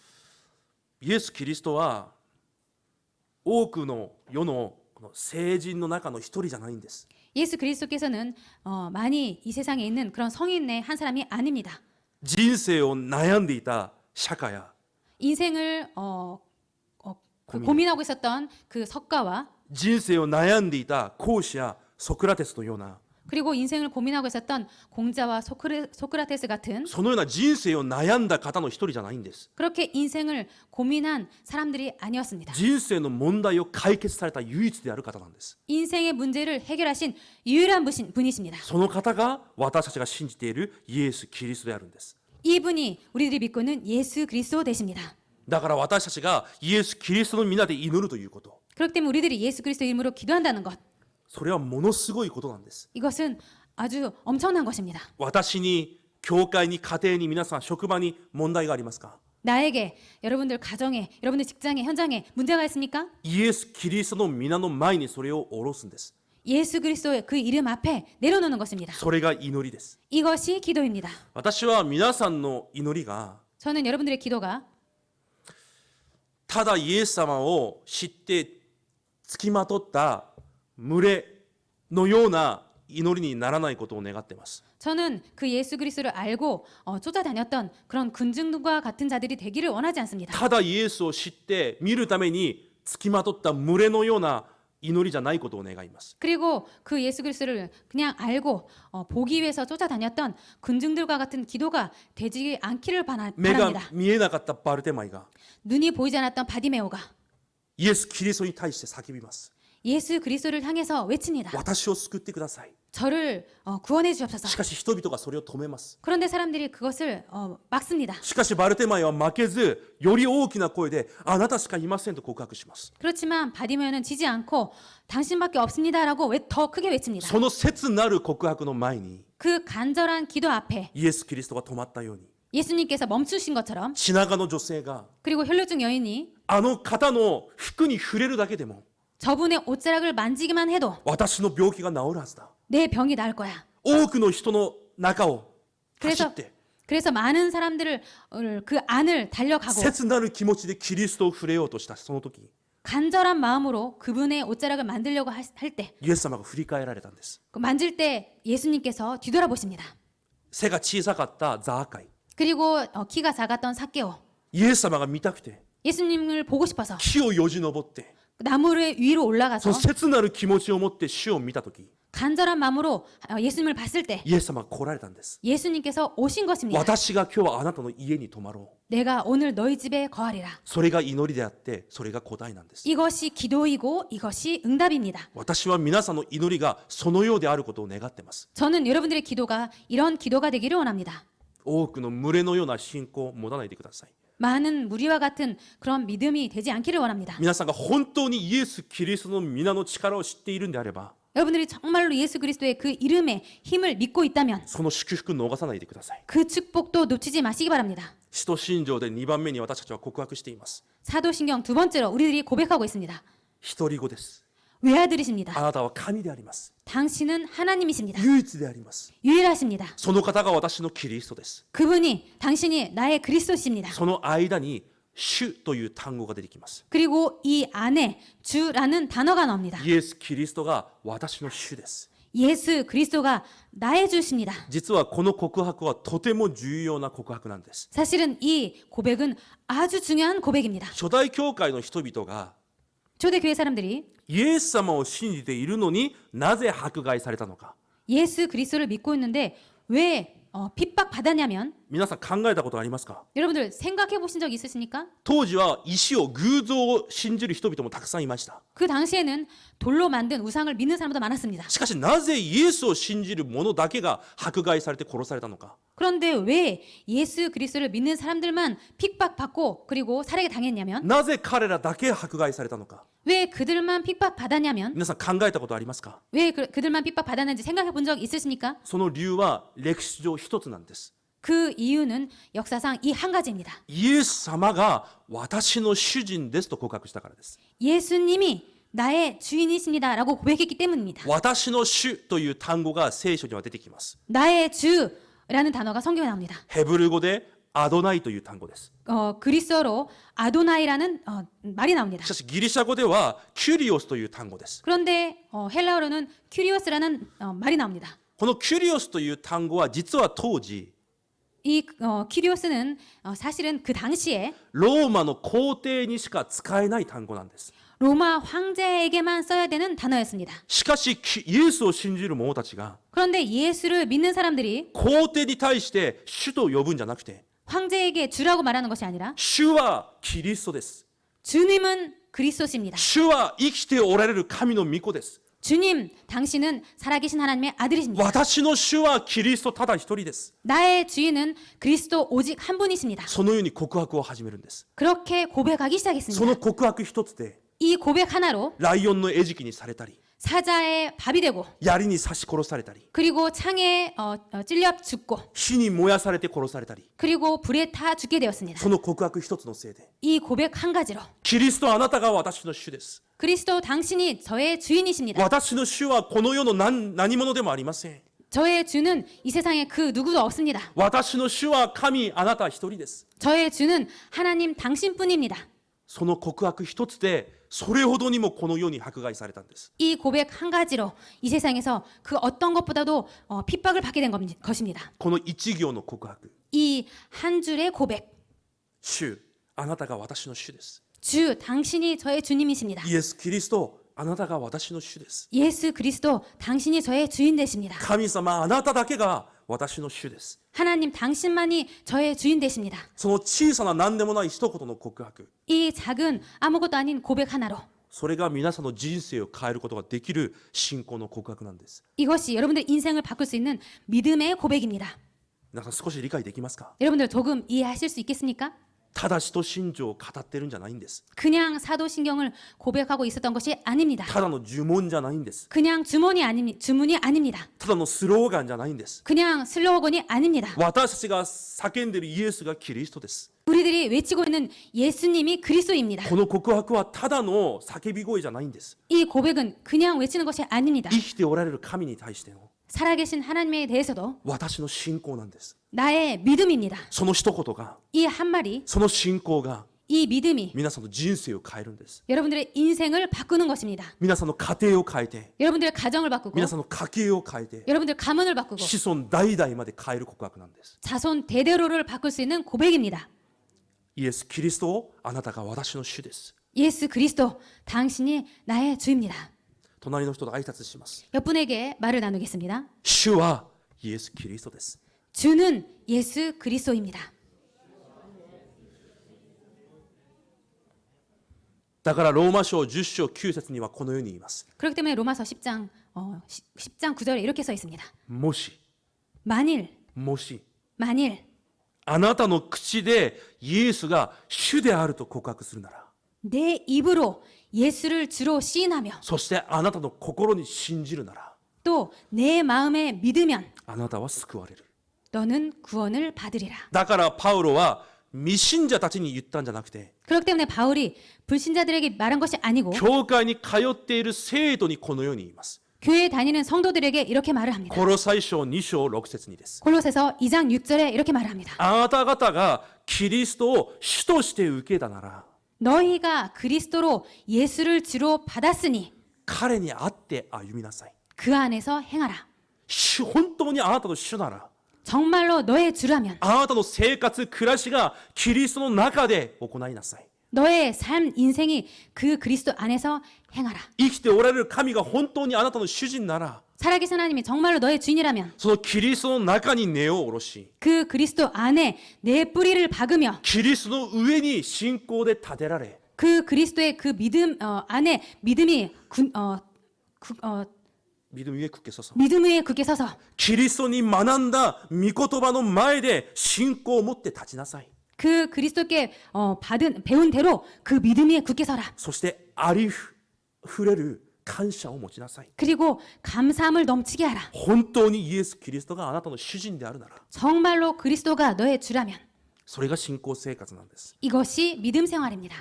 イエス・キリストは多くの世のこの聖人の中の一人じゃないんです。 예수 그리스도께서는 많이 이 세상에 있는 그런 성인의 한 사람이 아닙니다. 人生を悩んでいた釈迦や 인생을 고민하고 있었던 그 석가와 人生を悩んでいた孔子やソクラテスのような 그리고 인생을 고민하고 있었던 공자와 소크라테스 같은 そのような人生を悩んだ方の一人じゃないんです。 그렇게 인생을 고민한 사람들이 아니었습니다. 人生の問題を解決された唯一である方なんです。 인생의 문제를 해결하신 유일한 분이십니다. その方が私たちが信じているイエス・キリストであるんです。 이분이 우리들이 믿고 있는 예수 그리스도 되십니다. だから私たちがイエス・キリストの皆で祈るということ、 그렇기 때문에 우리들이 예수 그리스도 이름으로 기도한다는 것, それはものすごいことなんです。 이것은 아주 엄청난 것입니다. 私に、教会に、家庭に、皆さん職場に問題がありますか？ 나에게, 여러분들 가정에, 여러분들 직장에, 현장에 문제가 있습니까? イエス・キリストの皆の前にそれを下ろすんです。 예수 그리스도의 그 이름 앞에 내려놓는 것입니다. それが祈りです。 이것이 기도입니다. 私は皆さんの祈りが 저는 여러분들의 기도가 ただイエス様を知って付きまとった群れのような祈りにならないことを願っています。 저는 그 예수 그리스도를 알고 쫓아다녔던 그런 군중과 같은 자들이 되기를 원하지 않습니다. ただイエスを知って見るために付きまとった群れのような祈りじゃないことを願います。 그리고 그 예수 그리스도를 그냥 알고 보기 위해서 쫓아다녔던 군중들과 같은 기도가 되지 않기를 目が 바랍니다. 見えなかったバルテマイが 눈이 보이지 않았던 바디메오가 イエス・キリストに対して叫びます。 예수 그리스도를 향해서 외칩니다. 私を救ってください。 저를 구원해 주옵소서. しかし人々がそれを止めます。 그런데 사람들이 그것을 막습니다. しかしバルテマイは負けず、より大きな声であなたしかいませんと告白します。 그렇지만 바디메오는 지지 않고 당신밖에 없습니다라고 더 크게 외칩니다. その切なる告白の前に 그 간절한 기도 앞에 イエス・キリストが止まったように、 예수님께서 멈추신 것처럼 血長の女性が 그리고 혈루증 여인이 あの方の服に触れるだけでも 저분의 옷자락을 만지기만 해도 私の病気が治るはずだ。 내 병이 나을 거야. 多くの人の中を走って 그래서 많은 사람들을 그 안을 달려가고 切なる気持ちでキリストを触れようとしたその時、 간절한 마음으로 그분의 옷자락을 만들려고 할 때 イエス様が振り返られたんです。 만질 때 예수님께서 뒤돌아보십니다. 背が小さかったザーカイ、 그리고 키가 작았던 삭개오 イエス様が見たくて 예수님을 보고 싶어서 木をよじ登って 나무를 위로 そ 올라가서 の切なる気持ちを持って主を見たとき、 간절한 마음으로 예수님을 봤을 때 イエス様は来られたんです。 예수님께서 오신 것입니다. 私が今日はあなたの家に泊まろう。 내가 오늘 너희 집에 거하리라. それが祈りであって、それが答えなんです。 이것이 기도이고 이것이 응답입니다. 私は皆さんの祈りがそのようであることを願っています。 저는 여러분들의 기도가 이런 기도가 되기를 원합니다. 多くの群れのような信仰を持たないでください。 많은 무리와 같은 그런 믿음이 되지 않기를 원합니다. 皆さんが本当にイエス・キリストの皆の力を知っているんであれば、 여러분들이 정말로 예수 그리스도의 그 이름의 힘을 믿고 있다면 その祝福を逃さないでください。 그 축복도 놓치지 마시기 바랍니다. 使徒信条で2番目に私たちは告白しています。 사도신경 두 번째로 우리들이 고백하고 있습니다. 一人子です。 외아들이십니다. あなたは神であります。 당신은 하나님이십니다. 唯一であります。 유일하십니다. その方が私のキリストです。 그분이 당신이 나의 그리스도십니다. その間に主という単語が出てきます。 그리고 이 안에 주라는 단어가 나옵니다. イエス・キリストが私の主です。 예수 그리스도가 나의 주십니다. 実はこの告白はとても重要な告白なんです。 사실은 이 고백은 아주 중요한 고백입니다. 初代教会の人々が 초대교회 사람들이 イエス様を信じているのになぜ迫害されたのか。 예수 그리스도를 믿고 있는데 왜 핍박받았냐면 皆さん考えたことありますか？ 여러분들 생각해 보신 적 있으십니까? 当時は石を偶像を信じる人々もたくさんいました。 그 당시에는 돌로 만든 우상을 믿는 사람도 많았습니다. しかしなぜイエスを信じる者だけが迫害されて殺されたのか。 그런데 왜 예수 그리스도를 믿는 사람들만 핍박받고 그리고 살해가 당했냐면 なぜ彼らだけ迫害されたのか。 왜 그들만 핍박받았냐면 皆さん考えたことありますか？ 왜 그들만 핍박받았는지 생각해 본 적 있으십니까? その理由は歴史上一つなんです。 그 이유는 역사상 이 한 가지입니다. イエス様が私の主人ですと告白したからです。 예수님이 나의 주인이십니다라고 고백했기 때문입니다. 私の主という単語が聖書には出てきます。 나의 주라는 단어가 성경에 나옵니다. ヘブル語でアドナイという単語です。 그리스어로 아도나이라는 말이 나옵니다. しかしギリシャ語ではキュリオスという単語です。 그런데 헬라어로는 큐리오스라는 말이 나옵니다. このキュリオスという単語は実は当時 이 큐리오스는 사실은 그 당시에 ローマの皇帝にしか使えない単語なんです。 로마 황제에게만 써야 되는 단어였습니다. しかしイエスを信じる者たちが 그런데 예수를 믿는 사람들이 皇帝に対して主と呼ぶんじゃなくて 황제에게 주라고 말하는 것이 아니라 主はキリストです。 주님은 그리스도십니다. 主は生きておられる神の御子です。 주님, 당신은 살아계신 하나님의 아들이십니다. 私の主はキリストただ一人です。 나의 주인은 그리스도 오직 한 분이십니다. そのように告白を始めるんです。 그렇게 고백하기 その 시작했습니다. 告白一つで 이 고백 하나로 ライオンの餌食にされたり 사자의 밥이 되고 槍に刺し殺されたり 그리고 창에 찔려 죽고 火に燃やされて殺されたり 그리고 불에 타 죽게 되었습니다. その告白一つのせいで 이 고백 한 가지로 キリストあなたが私の主です。 그리스도 당신이 저의 주인이십니다. 私の主はこの世の何者でもありません。 저의 주는 이 세상에 그 누구도 없습니다. 私の主は神あなた一人です。 저의 주는 하나님 당신뿐입니다. その告白一つでそれほどにもこの世に迫害されたんです。 이 고백 한 가지로 이 세상에서 그 어떤 것보다도 핍박을 받게 된 것입니다. この一行の告白、 이 한 줄의 고백. 主あなたが私の主です。 주 당신이 저의 주님이십니다. イエス・キリストあなたが私の主です。 예수 그리스도 당신이 저의 주인 되십니다. 神様あなただけが私の主です。 하나님 당신만이 저의 주인 되십니다. その小さな何でもない一言の告白、 이 작은 아무것도 아닌 고백 하나로 それが皆さんの人生を変えることができる信仰の告白なんです。 이것이 여러분들 인생을 바꿀 수 있는 믿음의 고백입니다. 皆さん少し理解できますか？ 여러분들 조금 이해하실 수 있겠습니까? ただ使徒信条を語ってるんじゃないんです。 그냥 사도신경을 고백하고 있었던 것이 아닙니다. ただの呪文じゃないんです。 그냥 주문이 아닙니다. ただのスローガンじゃないんです。 그냥 슬로건이 아닙니다. 私たちが叫んでいるイエスがキリストです。 우리들이 외치고 있는 예수님이 그리스도입니다. この告白はただの叫び声じゃないんです。 이 고백은 그냥 외치는 것이 아닙니다. 生きておられる神に対しての 살아계신 하나님에 대해서도 私の信仰なんです。 나의 믿음입니다. その一言が、 이 한말이 その信仰が 이 믿음이 皆さんの人生を変えるんです。 여러분들의 인생을 바꾸는 것입니다. 皆さんの家庭を変えて、 여러분들의 가정을 바꾸고 皆さんの家計を変えて、 여러분들 가문을 바꾸고 子孫代々まで変える告白なんです。 자손 대대로를 바꿀 수 있는 고백입니다. イエス・キリストをあなたが私の主です。 예수 그리스도, 당신이 나의 주입니다. 隣の人と挨拶します。 옆분에게 말을 나누겠습니다. 主はイエス・キリストです。 주는 예수 그리스도입니다. だからローマ書10章9節にはこのように言います。 그렇기 때문에 로마서 10장 10장 9절에 이렇게 써 있습니다. もし 만일 あなたの口でイエスが主であると告白するなら、 내 입으로 예수를 주로 시인하며 そしてあなたの心に信じるなら、 또 내 마음에 믿으면 あなたは救われる。 너는 구원을 받으리라. だからパウロは未信者たちに言ったんじゃなくて、 그렇기 때문에 바울이 불신자들에게 말한 것이 아니고 教会に通っている生徒にこのように言います。 교회에 다니는 성도들에게 이렇게 말을 합니다. コロサイ書2章6節にです。 골로새서 2장 6절에 이렇게 말을 합니다. あなた方がキリストを主として受けたなら、 너희가 그리스도로 예수를 주로 받았으니 彼に会って歩みなさい。 그 안에서 행하라. 本当にあなたの主なら、 정말로 너의 주라면 あなたの生活、暮らしがキリストの中で行いなさい。 너의 삶, 인생이 그 그리스도 안에서 행하라. 生きておられる神が本当にあなたの主人なら、 살아계신 하나님이 정말로 너의 주인이라면 そのキリストの中に根を下ろし、 그 그리스도 안에 내 뿌리를 박으며 キリストの上に信仰で立てられ、 그 그리스도의 그 믿음 안에 믿음이 믿음 위에 굳게 서서 믿음 위에 굳게 서서 キリストに学んだ御言葉の前で信仰を持って立ちなさい。 그 그리스도께 배운 대로 그 믿음 위에 굳게 서라. そしてありふれる感謝を持ちなさい。 그리고 감사함을 넘치게 하라. 本当にイエス・キリストがあなたの主人であるなら、 정말로 그리스도가 너의 주라면 それが信仰生活なんです。 이것이 믿음 생활입니다.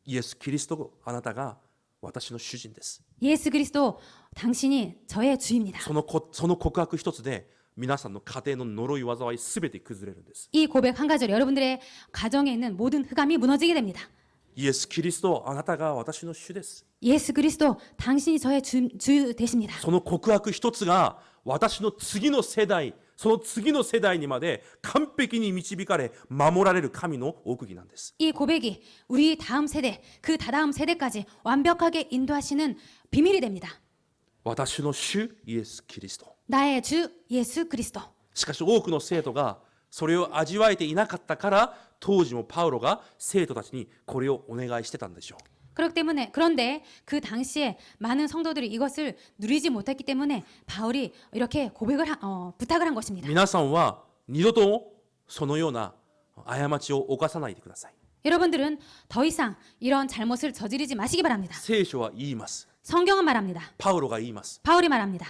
イエス・キリスト、あなたが私の主人です。 예수 그리스도 당신이 저의 주입니다. その告白一つで皆さんの家庭の呪い災いすべて崩れるんです。 이 고백 한 가지로 여러분들의 가정에 있는 모든 흑암이 무너지게 됩니다. イエス・キリスト、あなたが私の主です。 예수 그리스도 당신이 저의 주 되십니다. その告白一つが私の次の世代、その次の世代にまで完璧に導かれ守られる神の奥義なんです。 이 고백이 우리 다음 세대, 그 다다음 세대까지 완벽하게 인도하시는 비밀이 됩니다. 私の主イエス・キリスト。 나의 주 예수 그리스도. しかし多くの生徒がそれを味わえていなかったから当時もパウロが生徒たちにこれをお願いしてたんでしょう。 그렇기 때문에 그런데 그 당시에 많은 성도들이 이것을 누리지 못했기 때문에 바울이 이렇게 부탁을 한 것입니다. 皆さんは二度とそのような過ちを犯さないでください。 여러분들은 더 이상 이런 잘못을 저지르지 마시기 바랍니다. 聖書は言います。 성경은 말합니다. パウロが言います。 바울이 말합니다.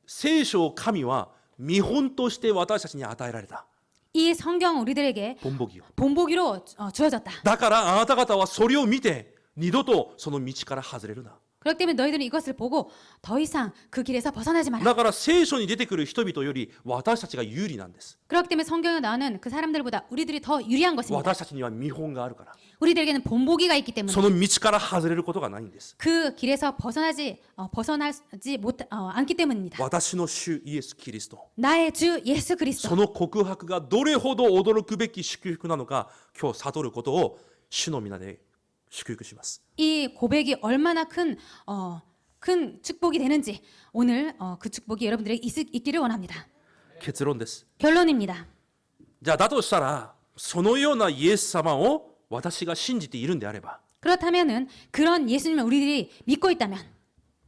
聖書を神は見本として私たちに与えられた 이 성경은 우리들에게 本ボギを。 본보기로 주어졌다. だからあなた方はそれを見て二度とその道から外れるな。 그렇기 때문에 너희들은 이것을 보고 더 이상 그 길에서 벗어나지 마라. だから聖書に出てくる人々より私たちが有利なんです。 그렇기 때문에 성경에 나오는 그 사람들보다 우리들이 더 유리한 것입니다. 私たちには見本があるから 우리들에게는 본보기가 있기 때문에 その道から外れることがないんです。 그 길에서 벗어나지 않기 때문입니다. 私の主イエス・キリスト 나의 주 예수 그리스도. その告白がどれほど驚くべき祝福なのか今日悟ることを主の皆で祝福します。 이 고백이 얼마나 큰 축복이 되는지 오늘 그 축복이 여러분들에게 있기를 원합니다. 結論です。 결론입니다. じゃあだとしたらそのようなイエス様を私が信じているんであれば 그렇다면은 그런 예수님을 우리들이 믿고 있다면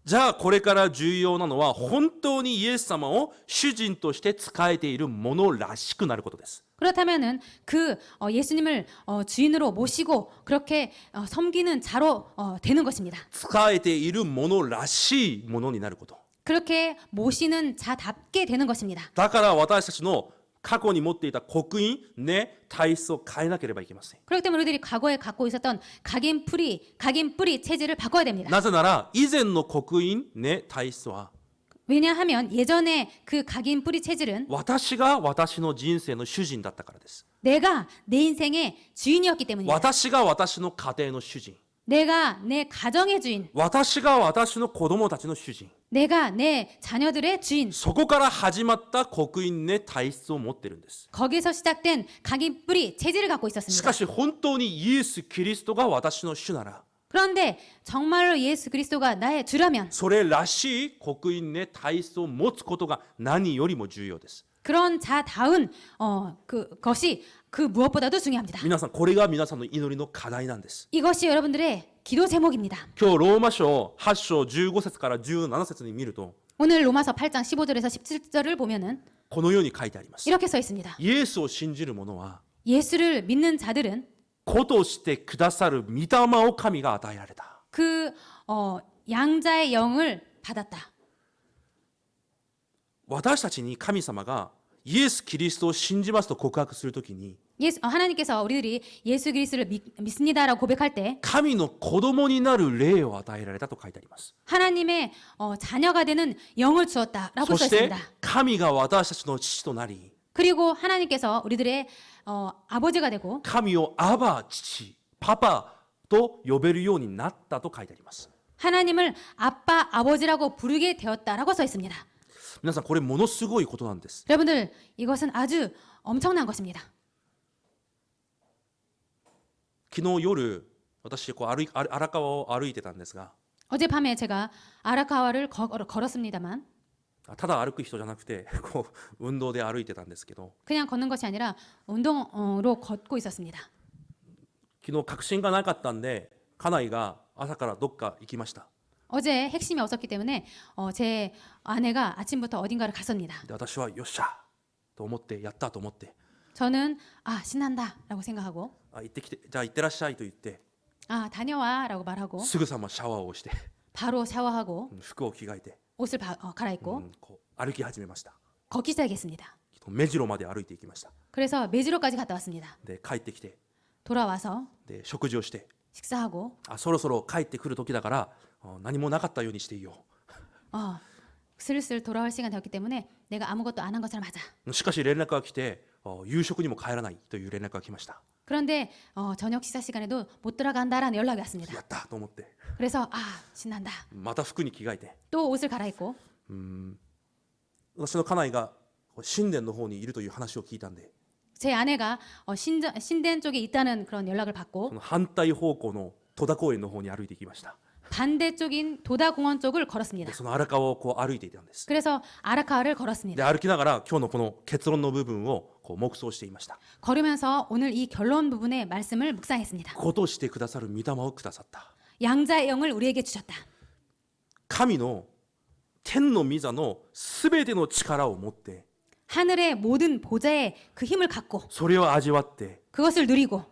じゃあこれから重要なのは本当にイエス様を主人として仕えているものらしくなることです。 그렇다면은 그 예수님을 주인으로 모시고 그렇게 섬기는 자로 되는 것입니다. 仕えているものらしいものになること。 그렇게 모시는 자답게 되는 것입니다. だから私たちの過去に持っていた刻印、ね、体質を変えなければいけません。 그렇기 때문에 우리들이 과거에 갖고 있었던 각인 뿌리 체질을 바꿔야 됩니다. なぜなら以前の刻印、ね、体質は 왜냐하면 예전에 그 각인 뿌리 체질은 私が私の人生の主人だったからです。 내가 내 인생의 주인이었기 때문입니다. 私が私の家庭の主人。 내가 내 가정의 주인, 私が私の子供たちの主人。 내가 내 자녀들의 주인. そこから始まった刻印ね体質を持ってるんです。 거기서 시작된 각인 뿌리 체질을 갖고 し 있었습니다. かし本当にイエス・キリストが私の主なら、 그런데 정말로 예수 그리스도가 나의 주라면 それらしい刻印ね体質を持つことが何よりも重要です。 그런 자다운 그것이 그 무엇보다도 중요합니다. 皆さん、これが皆さんの祈りの課題なんです。 이것이 여러분들의 기도 제목입니다. 今日ローマ書8章15節から17節に見ると 오늘 로마서 8장 15절에서 17절을 보면은 このように書いてあります。 이렇게 써 있습니다. イエスを信じる者は 예수를 믿는 자들은 子としてくださる御霊を神が与えられた。 그 양자의 영을 받았다. 私たちに神様がイエス・キリストを信じますと告白するときに 하나님께서 우리들이 예수 그리스도를 믿습니다라고 고백할 때 神の子供になる霊を与えられたと書いてあります。 하나님의 자녀가 되는 영을 주었다라고 そ 써 して 있습니다. 神が私たちの父となり 그리고 하나님께서 우리들의 아버지가 되고 神をアバ父パパと呼べるようになったと書いてあります。 하나님을 아빠 아버지라고 부르게 되었다라고 써 있습니다. 皆さん、これものすごいことなんです。 여러분들 이것은 아주 엄청난 것입니다. 昨日夜私荒川を歩いてたんですが、 어젯밤에 제가 아라카와를 걸었습니다만 ただ歩く人じゃなくて運動で歩いてたんですけど、 그냥 걷는 것이 아니라 운동으로 걷고 있었습니다. 昨日確信がなかったんで家内が朝からどっか行きました。 어제 핵심이 없었기 때문에 제 아내가 아침부터 어딘가를 갔습니다. で私はよっしゃと思ってやったと思って 저는 신난다라고 생각하고 行ってきてじゃあ行ってらっしゃいと言って 다녀와라고 말하고 すぐさまシャワーをして 바로 샤워하고 服を着替えて、 옷을 갈아입고 こう歩き始めました。 걷기 시작했습니다. 目白まで歩いていきました。 그래서 메지로까지 갔다 왔습니다. で帰ってきて 돌아와서 で食事をして 식사하고 そろそろ帰ってくる時だから何もなかったようにしていいよ。 슬슬 돌아올 시간 되었기 때문에 내가 아무것도 안 한 것처럼 하자. しかし連絡が来て夕食にも帰らないという連絡が来ました。 그런데 저녁 식사 시간에도 못 들어간다라는 연락이 왔습니다. やったと思って 그래서 신난다. また服に着替えて、 또 옷을 갈아입고 私の家内が神殿の方にいるという話を聞いたんで、 제 아내가 신殿쪽에 있다는 그런 연락을 そ 받고 の反対方向の戸田公園の方に歩いていきました。 반대쪽인 도다공원 쪽을 걸었습니다. でその荒川をこう歩いていたんです。 그래서 아라카와를 で 걸었습니다. 歩きながら今日のこの結論の部分をこう黙想していました。 걸으면서 오늘 이 결론 부분의 말씀을 묵상했습니다. 子としてくださる御霊をくださった。 양자의 영을 우리에게 주셨다. 神の天の御座のすべての力を持って 하늘의 모든 보좌의 그 힘을 갖고 それを味わって、 그것을 누리고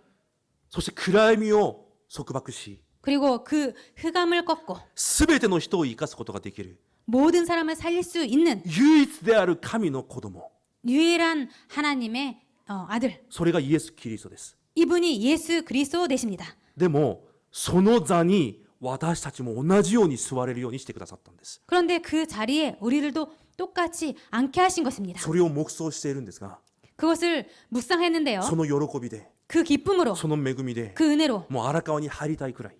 そして暗闇を束縛し、 그리고 그 흑암을 꺾고 すべての人を生かすことができる 모든 사람을 살릴 수 있는 唯一である神の子供、 유일한 하나님의 아들. それがイエス・キリストです。 이분이 예수 그리스도 되십니다. でもその座に私たちも同じように座れるようにしてくださったんです。 그런데 그 자리에 우리들도 똑같이 앉게 하신 것입니다. それを黙想しているんですが、 그것을 묵상했는데요. その喜びで、 그 기쁨으로, その恵みで 그 은혜로, もう荒川に入りたいくらい。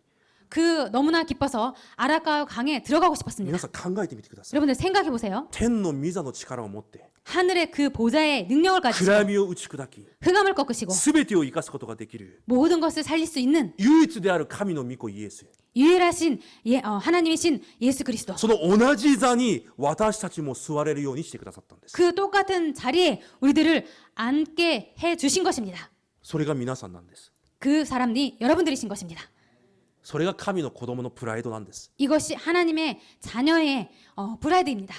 그 너무나 기뻐서 아라카 강에 들어가고 싶었습니다. 皆さん考えてみてください。 여러분들 생각해 보세요. 天の御座の力を持って 하늘의 그 보좌의 능력을 가지고 暗闇を打ち砕き、 흑암을 꺾으시고 すべてを生かすことができる 모든 것을 살릴 수 있는 唯一である神の御子イエス、 유일하신 하나님이신 예수 그리스도. その同じ座に私たちも座れるようにしてくださったんです。 그 똑같은 자리에 우리들을 앉게 해 주신 것입니다. それが皆さんなんです。 그 사람이 여러분들이신 것입니다. それが神の子供のプライドなんです。 이것이 하나님의 자녀의 프라이드입니다.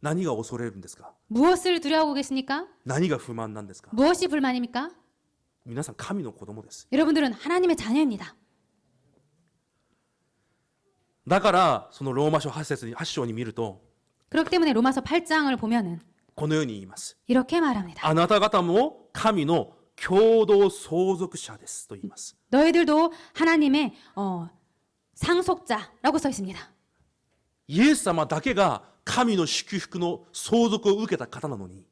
何が恐れるんですか？ 무엇을 두려워하고 계십니까? 何が不満なんですか？ 무엇이 불만입니까? 皆さん神の子供です。 여러분들은 하나님의 자녀입니다. だからそのローマ書8章に見ると 그렇기 때문에 로마서 8장을 보면은 このように言います。 이렇게 말합니다. あなた方も神の共同相続者ですと言います。 너희들도 하나님의 상속자라고 써 있습니다. イエス様だけが神の祝福の相続を受けた方なのに、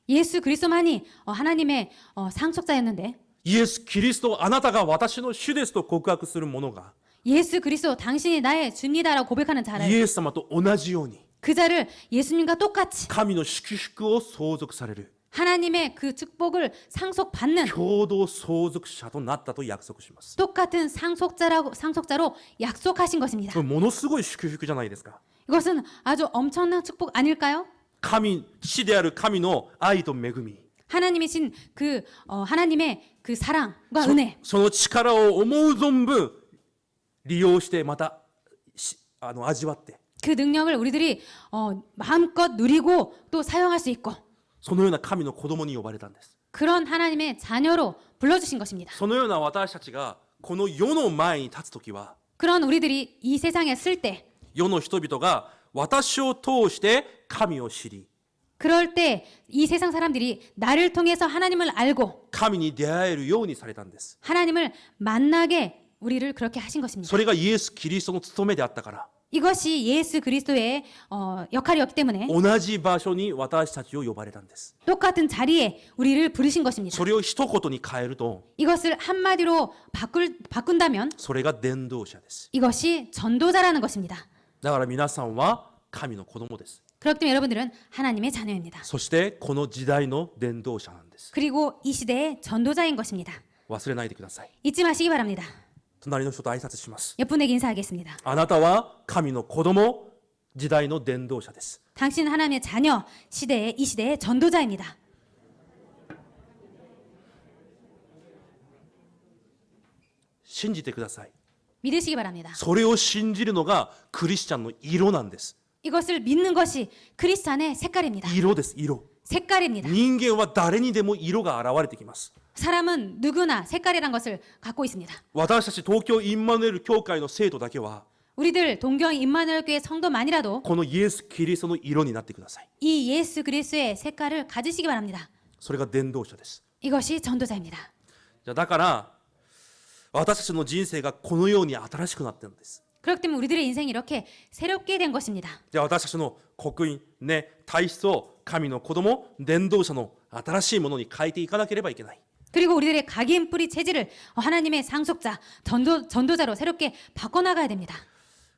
예수 그리스도만이 하나님의 상속자였는데 イエス・キリストあなたが私の主ですと告白する者が 예수 그리스도 당신이 나의 주님이다라고 고백하는 イ 자를 エス様と同じように 그 자를 예수님과 똑같이 神の祝福を相続される 하나님의 그 축복을 상속받는 共同相続者となったと約束します。 똑같은 상속자로 약속하신 것입니다. これものすごい祝福じゃないですか。 이것은 아주 엄청난 축복 아닐까요? 父である神の愛と恵み、 하나님이신 하나님의 그 사랑과 은혜, その力を思う存分利用してまた味わって、 그 능력을 우리들이 마음껏 누리고 또 사용할 수 있고 そのような神の子供に呼ばれたんです。 그런 하나님의 자녀로 불러주신 것입니다. そのような私たちがこの世の前に立つときは、 그런 우리들이 이 세상에 쓸 때, 世の人々が私を通して神を知り、 그럴 때 이 세상 사람들이 나를 통해서 하나님을 알고 神に出会えるようにされたんです。 하나님을 만나게 우리를 그렇게 하신 것입니다. それがイエス・キリストの務めであったから、 이것이 예수 그리스도의 역할이었기 때문에 同じ場所に私たちを呼ばれたんです。 똑같은 자리에 우리를 부르신 것입니다. それを一言に変えると、 이것을 한마디로 바꾼다면 それが伝道者です。 이것이 전도자라는 것입니다. だから皆さんは神の子供です。 그렇기 때문에 여러분들은 하나님의 자녀입니다. そしてこの時代の伝道者なんです。 그리고 이 시대의 전도자인 것입니다. 忘れないでください。 잊지 마시기 바랍니다. 隣の人と挨拶します。 옆분에게 인사하겠습니다. あなたは神の子供、時代の伝道者です。 당신은 하나님의 자녀, 이 시대의 전도자입니다. 信じてください。 믿으시기 바랍니다. それを信じるのがクリスチャンの色なんです。 이것을 믿는 것이 크리스찬의 색깔입니다. 色です、色。 색깔입니다. 人間は誰にでも色が現れてきます。 사람은 누구나 색깔이란 것을 갖고 있습니다. 私たち東京インマヌエル教会の生徒だけは 우리들 동경 임마누엘 교회 성도만이라도 このイエス・キリストの色になってください。 이 예수 그리스도의 색깔을 가지시기 바랍니다. それが伝道者です。 이것이 전도자입니다. じゃあだから私たちの人生がこのように新しくなっているんです。 그렇기 때문에 우리들의 인생이 이렇게 새롭게 된 것입니다. で私たちの刻印、ね、体質を神の子供、伝道者の新しいものに変えていかなければいけない。 그리고 우리들의 각인 뿌리 체질을 하나님의 상속자, 전도자로 새롭게 바꿔나가야 됩니다.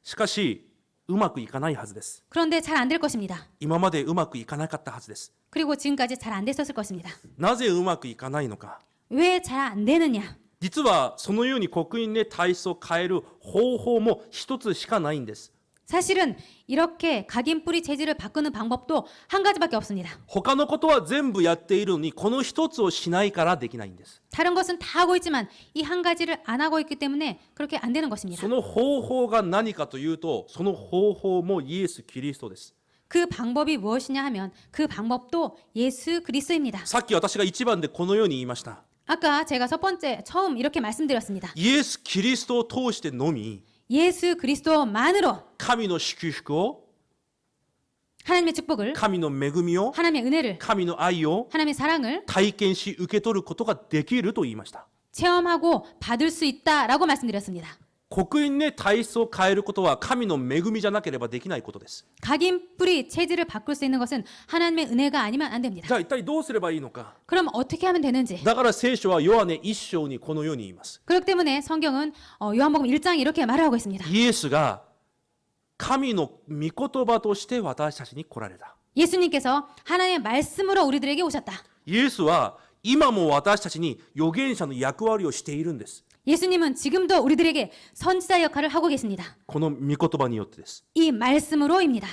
しかしうまくいかないはずです。 그런데 잘 안 될 것입니다. 今までうまくいかなかったはずです。 그리고 지금까지 잘 안 됐었을 것입니다. なぜうまくいかないのか。 왜 잘 안 되느냐? 実はそのように刻印で体質を変える方法も一つしかないんです。 사실은 이렇게 각인 뿌리 체질을 바꾸는 방법도 한 가지밖에 없습니다. 他のことは全部やっているのにこの一つをしないからできないんです。 다른 것은 다 하고 있지만 이 한 가지를 안 하고 있기 때문에 그렇게 안 되는 것입니다. その方法が何かというと、その方法もイエス・キリストです。 그 방법이 무엇이냐 하면 그 방법도 예수 그리스도입니다. さっき私が一番でこのように言いました。 아까 제가 처음 이렇게 말씀드렸습니다. イエス・キリストを通してのみ 예수 그리스도만으로 神の祝福を、 하나님의 축복을, 神の恵みを、 하나님의 은혜를, 神の愛を 하나님의 사랑을 体験し受け取ることができると言いました。 체험하고 받을 수 있다라고 말씀드렸습니다. 刻印で体質を変えることは神の恵みじゃなければできないことです。 각인 뿌리 체질을 바꿀 수 있는 것은 하나님의 은혜가 아니면 안 됩니다. じゃあ一体どうすればいいのか。 그럼 어떻게 하면 되는지. だから聖書はヨハネ一章にこのように言います。 그렇기 때문에 성경은 요한복음 1장에 이렇게 말을 하고 있습니다. イエスが神の御言葉として私たちに来られた。 예수님께서 하나님의 말씀으로 우리들에게 오셨다. イエスは今も私たちに預言者の役割をしているんです。 예수님은 지금도 우리들에게 선지자 역할을 하고 계십니다. この御言葉によってです。 이 말씀으로입니다.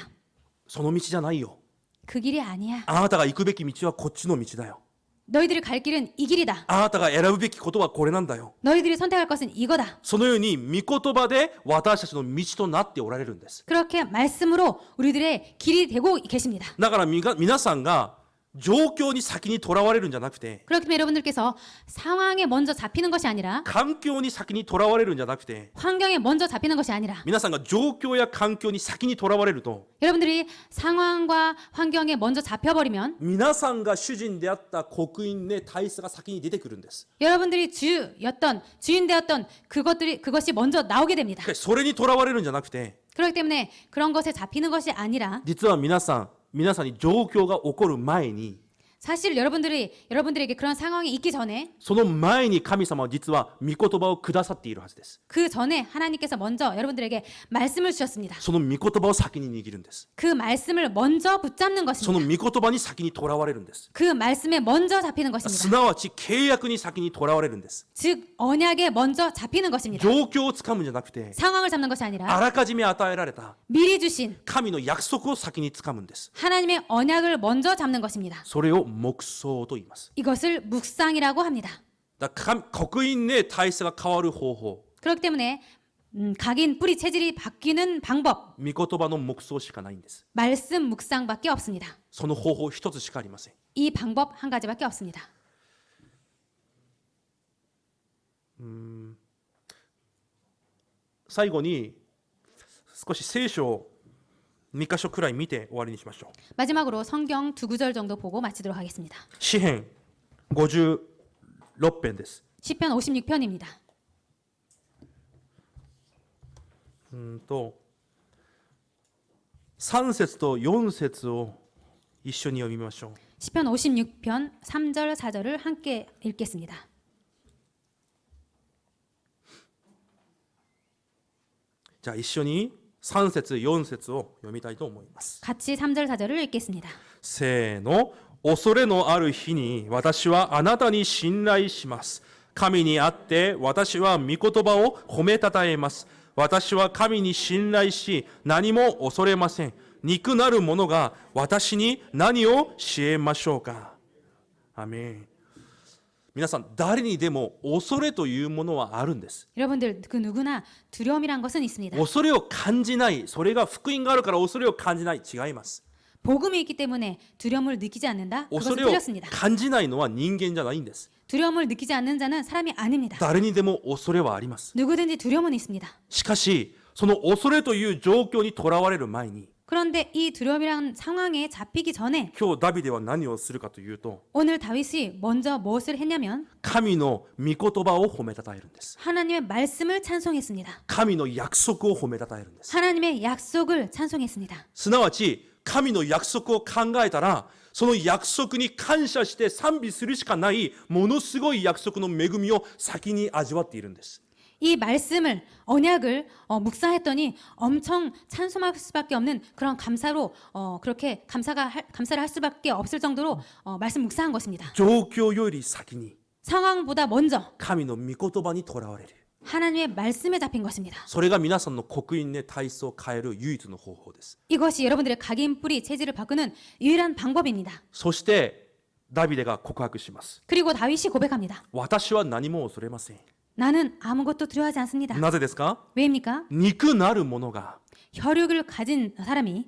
その道じゃないよ。 그 길이 아니야. あなたが行くべき道はこっちの道だよ。 너희들이 갈 길은 이 길이다. あなたが選ぶべきことはこれなんだよ。 너희들이 선택할 것은 이거다. そのように御言葉で私たちの道となっておられるんです。 그렇게 말씀으로 우리들의 길이 되고 계십니다. だから皆さんが状況に先にとらわれるんじゃなくて、 그렇기 때문에 여러분들께서 상황에 먼저 잡히는 것이 아니라 環境に先にとらわれるんじゃなくて、 환경에 먼저 잡히는 것이 아니라 皆さんが状況や環境に先にとらわれると、 여러분들이 상황과 환경에 먼저 잡혀버리면 皆さんが主人であった刻印で体質が先に出てくるんです。 여러분들이 주인 되었던 그것이 먼저 나오게 됩니다. それにとらわれるんじゃなくて、 그렇기 때문에 그런 것에 잡히는 것이 아니라 実は皆さんに状況が起こる前に 사실 여러분들에게 그런 상황이 있기 전에 その前に神様は実は御言葉をくださっているはずです。 그 전에 하나님께서 먼저 여러분들에게 말씀을 주셨습니다. その御言葉を先に握るんです。 그 말씀을 먼저 붙잡는 その 것입니다. 御言葉に先にとらわれるんです。 그 말씀에 먼저 잡히는 す 것입니다. なわち契約に先にとらわれるんです。 즉 언약에 먼저 잡히는 것입니다. 状況をつかむんじゃなくて、 상황을 잡는 것이 아니라 あらかじめ与えられた 미리 주신 神の約束を先につかむんです。 하나님의 언약을 먼저 잡는 것입니다. それを黙想と言います。 이것을 묵상이라고 합니다. だから刻印で体質が変わる方法、 그렇기 때문에 각인 뿌리 체질이 바뀌는 방법, 御言葉の黙想しかないんです。 말씀 묵상밖에 없습니다. その方法一つしかありません。 이 방법 한 가지밖에 없습니다. 最後に少し聖書を2箇所くらい見て終わりにしましょう。 마지막으로 성경 두 구절 정도 보고 마치도록 하겠습니다. 詩編56編です。 시편 56편입니다. 3節と4節を一緒に読みましょう。 시편 56편 3절 4절을 함께 읽겠습니다. じゃあ一緒に3節4節を読みたいと思います。 같이 3절 4절을 읽겠습니다. せーの。恐れのある日に私はあなたに信頼します。神にあって私は御言葉を褒めたたえます。私は神に信頼し何も恐れません。肉なる者が私に何をしえましょうか。アメン。皆さん、誰にでも恐れというものはあるんです。 여러분들 그 누구나 두려움이란 것은 있습니다. 恐れを感じない、それが福音があるから恐れを感じない、違います。 복음이 있기 때문에 두려움을 느끼지 않는다? 그것은 恐れを 틀렸습니다. 感じないのは人間じゃないんです。 두려움을 느끼지 않는 자는 사람이 아닙니다. 誰にでも恐れはあります。 누구든지 두려움은 있습니다. しかし、その恐れという状況にとらわれる前に、 그런데 이 두려움이라는 상황에 잡히기 전에 今日ダビデは何をするかというと、 오늘 다윗이 먼저 무엇을 했냐면 神の御言葉を褒めたたえるんです。 하나님의 말씀을 찬송했습니다. 神の約束を褒めたたえるんです。 하나님의 약속을 찬송했습니다. すなわち、神の約束を考えたら、その約束に感謝して賛美するしかない、ものすごい約束の恵みを先に味わっているんです。 이 말씀을 언약을 묵상했더니 엄청 찬송할 수밖에 없는 그런 감사로 그렇게 감사를 할 수밖에 없을 정도로 말씀 묵상한 것입니다. 状況より先に 상황보다 먼저 神の御言葉にとらわれる。 하나님의 말씀에 잡힌 것입니다. それが皆さんの刻印で体質を変える唯一の方法です。 이것이 여러분들의 각인 뿌리 체질을 바꾸는 유일한 방법입니다. そしてダビデが告白します。 그리고 다윗이 고백합니다. 私は何も恐れません。 나는 아무것도 두려워하지 않습니다. なぜですか？ 왜입니까? 肉なる者が 혈육을 가진 사람이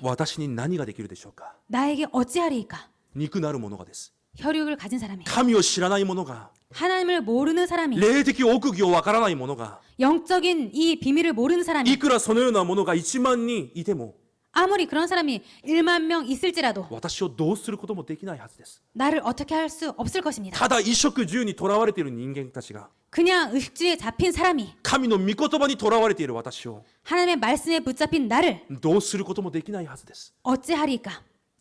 私に何ができるでしょうか？ 나에게 어찌하리이까? 肉なる者がです。 혈육을 가진 사람이 神を知らない者が 하나님을 모르는 사람이 霊的奥義をわからない者が 영적인 이 비밀을 모르는 い 사람이 くらそのような者が1万人いても 아무리 그런 사람이 1만 명 있을지라도 私をどうすることもできないはずです。 나를 어떻게 할 수 없을 것입니다. ただ衣食住にとらわれている人間たちが 그냥 의식주의에 잡힌 사람이 神の御言葉にとらわれている私を 하나님의 말씀에 붙잡힌 나를 どうすることもできないはずです。 어찌하리이까?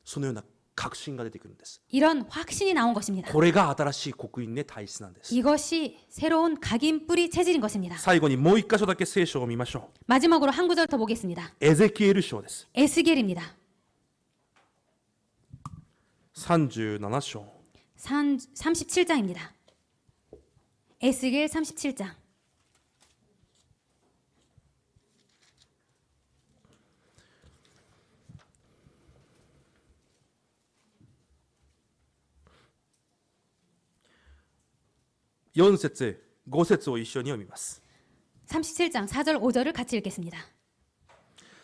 そのような確信が出てくるんです。 이런 확신이 나온 것입니다. これが新しい刻印の体質なんです。 이것이 새로운 각인 뿌리 체질인 것입니다. 最後にもう一箇所だけ聖書を見ましょ 마지막으로 한 구절 더 보겠습니다. う。エゼキエル書です。 에스겔입니다. 37章 37장입니다. 에스겔 37장. (4節5節を一緒に読みます。 37장 4절 5절을 같이 읽겠습니다.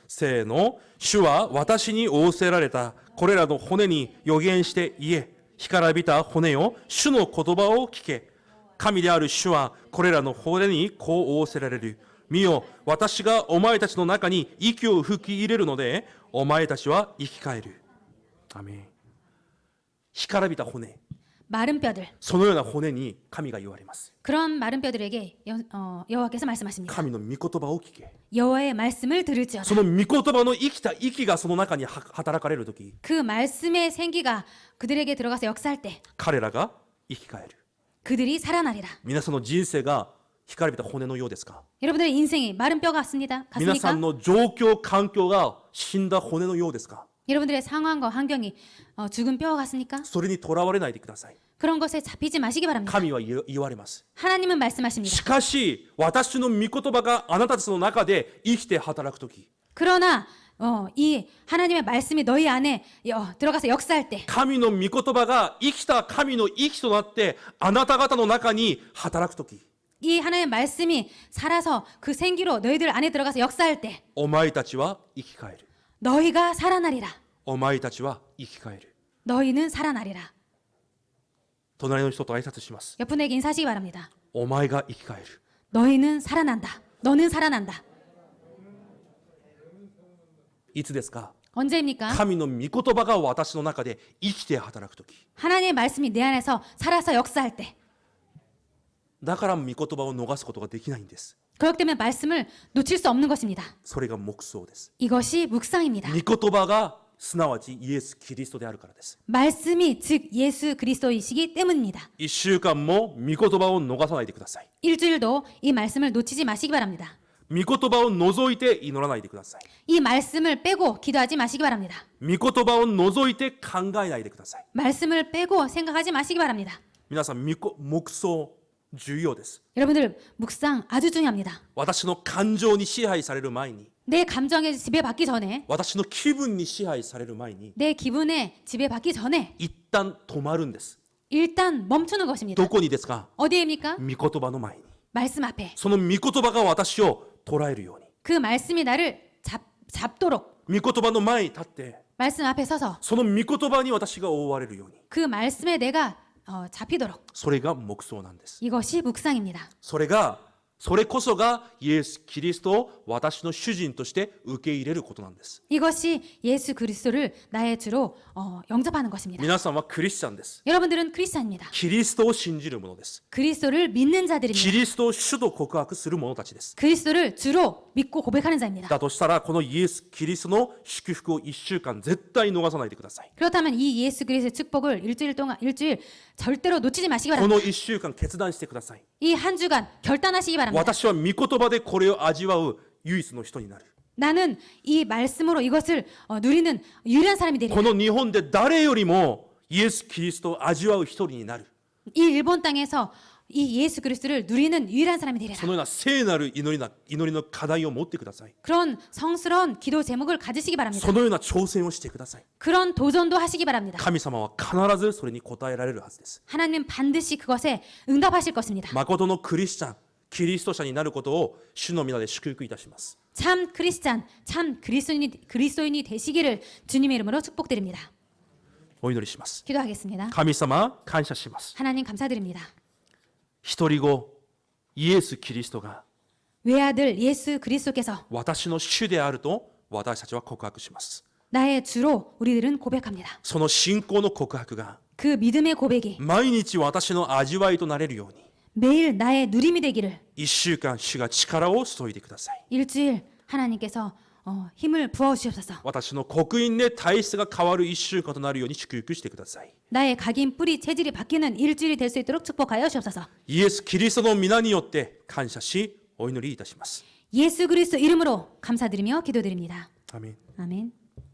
せーの。主は私に仰せられたこれらの骨に予言して言え。干からびた骨よ、主の言葉を聞け。神である主はこれらの骨にこう仰せられる。見よ、私がお前たちの中に息を吹き入れるので、お前たちは生き返る。アメン。干からびた骨。 마른 뼈들 そのような骨に神が言われます。 그런 마른 뼈들에게 여호와께서 말씀하십니다. 神の御言葉を聞け。 여호와의 말씀을 들을지어다. その御言葉の生きた息がその中に働かれるとき、 그 말씀의 생기가 그들에게 들어가서 역사할 때 彼らが生き返る。 그들이 살아나리라. 皆さんの人生が干からびた骨のようですか？ 여러분들의 인생이 마른 뼈 같습니다. 皆さ 같습니까? んの状況環境が死んだ骨のようですか？ 여러분들의 상황과 환경이 죽은 뼈 같습니까? それにとらわれないでください。 그런 것에 잡히지 마시기 바랍니다. 神は言われます。 하나님은 말씀하십니다. しかし私の御言葉があなたたちの中で生きて働くとき、 그러나 이 하나님의 말씀이 너희 안에 들어가서 역사할 때 神の御言葉が生きた神の息となってあなた方の中に働くとき、 이 하나님의 말씀이 살아서 그 생기로 너희들 안에 들어가서 역사할 때 お前たちは生き返る。 너희가 살아나리라. お前たちは生き返る。 너희는 살아나리라. 隣の人と挨拶します。 옆 분에게 인사하시기 바랍니다. お前が生き返る。 너희는 살아난다. 너는 살아난다. いつですか？ 언제입니까? 神の御言葉が私の中で生きて働くとき。 하나님의 말씀이 내 안에서 살아서 역사할 때. だから御言葉を逃すことができないんです。 그렇기 때문에 말씀을 놓칠 수 없는 것입니다. それが黙想です。 이것이 묵상입니다. 御言葉がすなわちイエス・キリストであるからです。 말씀이 즉 예수 그리스도이시기 때문입니다. 1週間も御言葉を逃さないでください。 일주일도 이 말씀을 놓치지 마시기 바랍니다. 御言葉を除いて祈らないでください。 이 말씀을 빼고 기도하지 마시기 바랍니다. 御言葉を除いて考えないでください。 말씀을 빼고 생각하지 마시기 바랍니다. 皆さん、黙想重要です。 여러분들 묵상 아주 중요합니다. 私の感情に支配される前に、 내 감정에 지배받기 전에 私の気分に支配される前に、 내 기분에 지배받기 전에 一旦止まるんです。 일단 멈추는 것입니다. どこにですか？ 어디입니까? 御言葉の前に。 말씀 앞에. その御言葉が私を捉えるように。 그 말씀이 나를 잡도록 御言葉の前に立って、 말씀 앞에 서서 その御言葉に私が覆われるように。 그 말씀에 내가 잡히도록. それが黙想なんです。 이것이 묵상입니다. それこそがイエス・キリストを私の主人として受け入れることなんです。 이것이 예수 그리스도를 나의 주로 영접하는 것입니다. 皆さんはクリスチャンです。 여러분들은 크리스찬입니다. キリストを信じる者です。 그리스도를 믿는 キ 자들입니다. リストを主と告白する者たちです。 그리스도를 주로 믿고 고백하는 자입니다. だとしたらこのイエス・キリストの祝福を1週間絶対逃さないでください。 그렇다면 이 예수 그리스도의 축복을 일주일 절대로 놓치지 마시기 こ 바랍니다. の1週間決断してください。 이 한 주간 결단하시기 바랍니다. 私は御言葉でこれを味わう唯一の人になる。 나는 이 말씀으로 이것을 누리는 유일한 사람이 こ 되리라. の日本で誰よりもイエス・キリストを味わう一人になる。 이 일본 땅에서 이 예수 그리스도를 누리는 유일한 사람이 되리라. そのような聖なる祈りの課題を持ってください。 그런 성스러운 기도 제목을 가지시기 바랍니다. そのような挑戦をしてください。 그런 도전도 하시기 바랍니다. 神様は必ずそれに応えられるはずです。 하나님은 반드시 그것에 응답하실 것입니다. 誠のクリスチャン、キリスト者になることを主の皆で祝福いたします。 참 크리스찬, 참 그리스도인이 되시기를 주님의 이름으로 축복드립니다. お祈りします。 기도하겠습니다. 神様、感謝します。 하나님 감사드립니다. 一人子、イエス・キリストが 외아들 예수 그리스도께서 私の主であると私たちは告白します。 나의 주로 우리들은 고백합니다. その信仰の告白が 그 믿음의 고백이 毎日私の味わいとなれるように 매일 나의 누림이 되기를 1週間主が力を注いでください。 일주일 하나님께서 힘을 부어주시옵소서. 私の刻印で体質が変わる1週間となるように祝福してください。 나의 각인 뿌리 체질이 바뀌는 일주일이 될 수 있도록 축복하여 주옵소서. イエス・キリストの皆によって感謝しお祈りいたします。 예수 그리스도 이름으로 감사드리며 기도드립니다. 아멘. 아멘.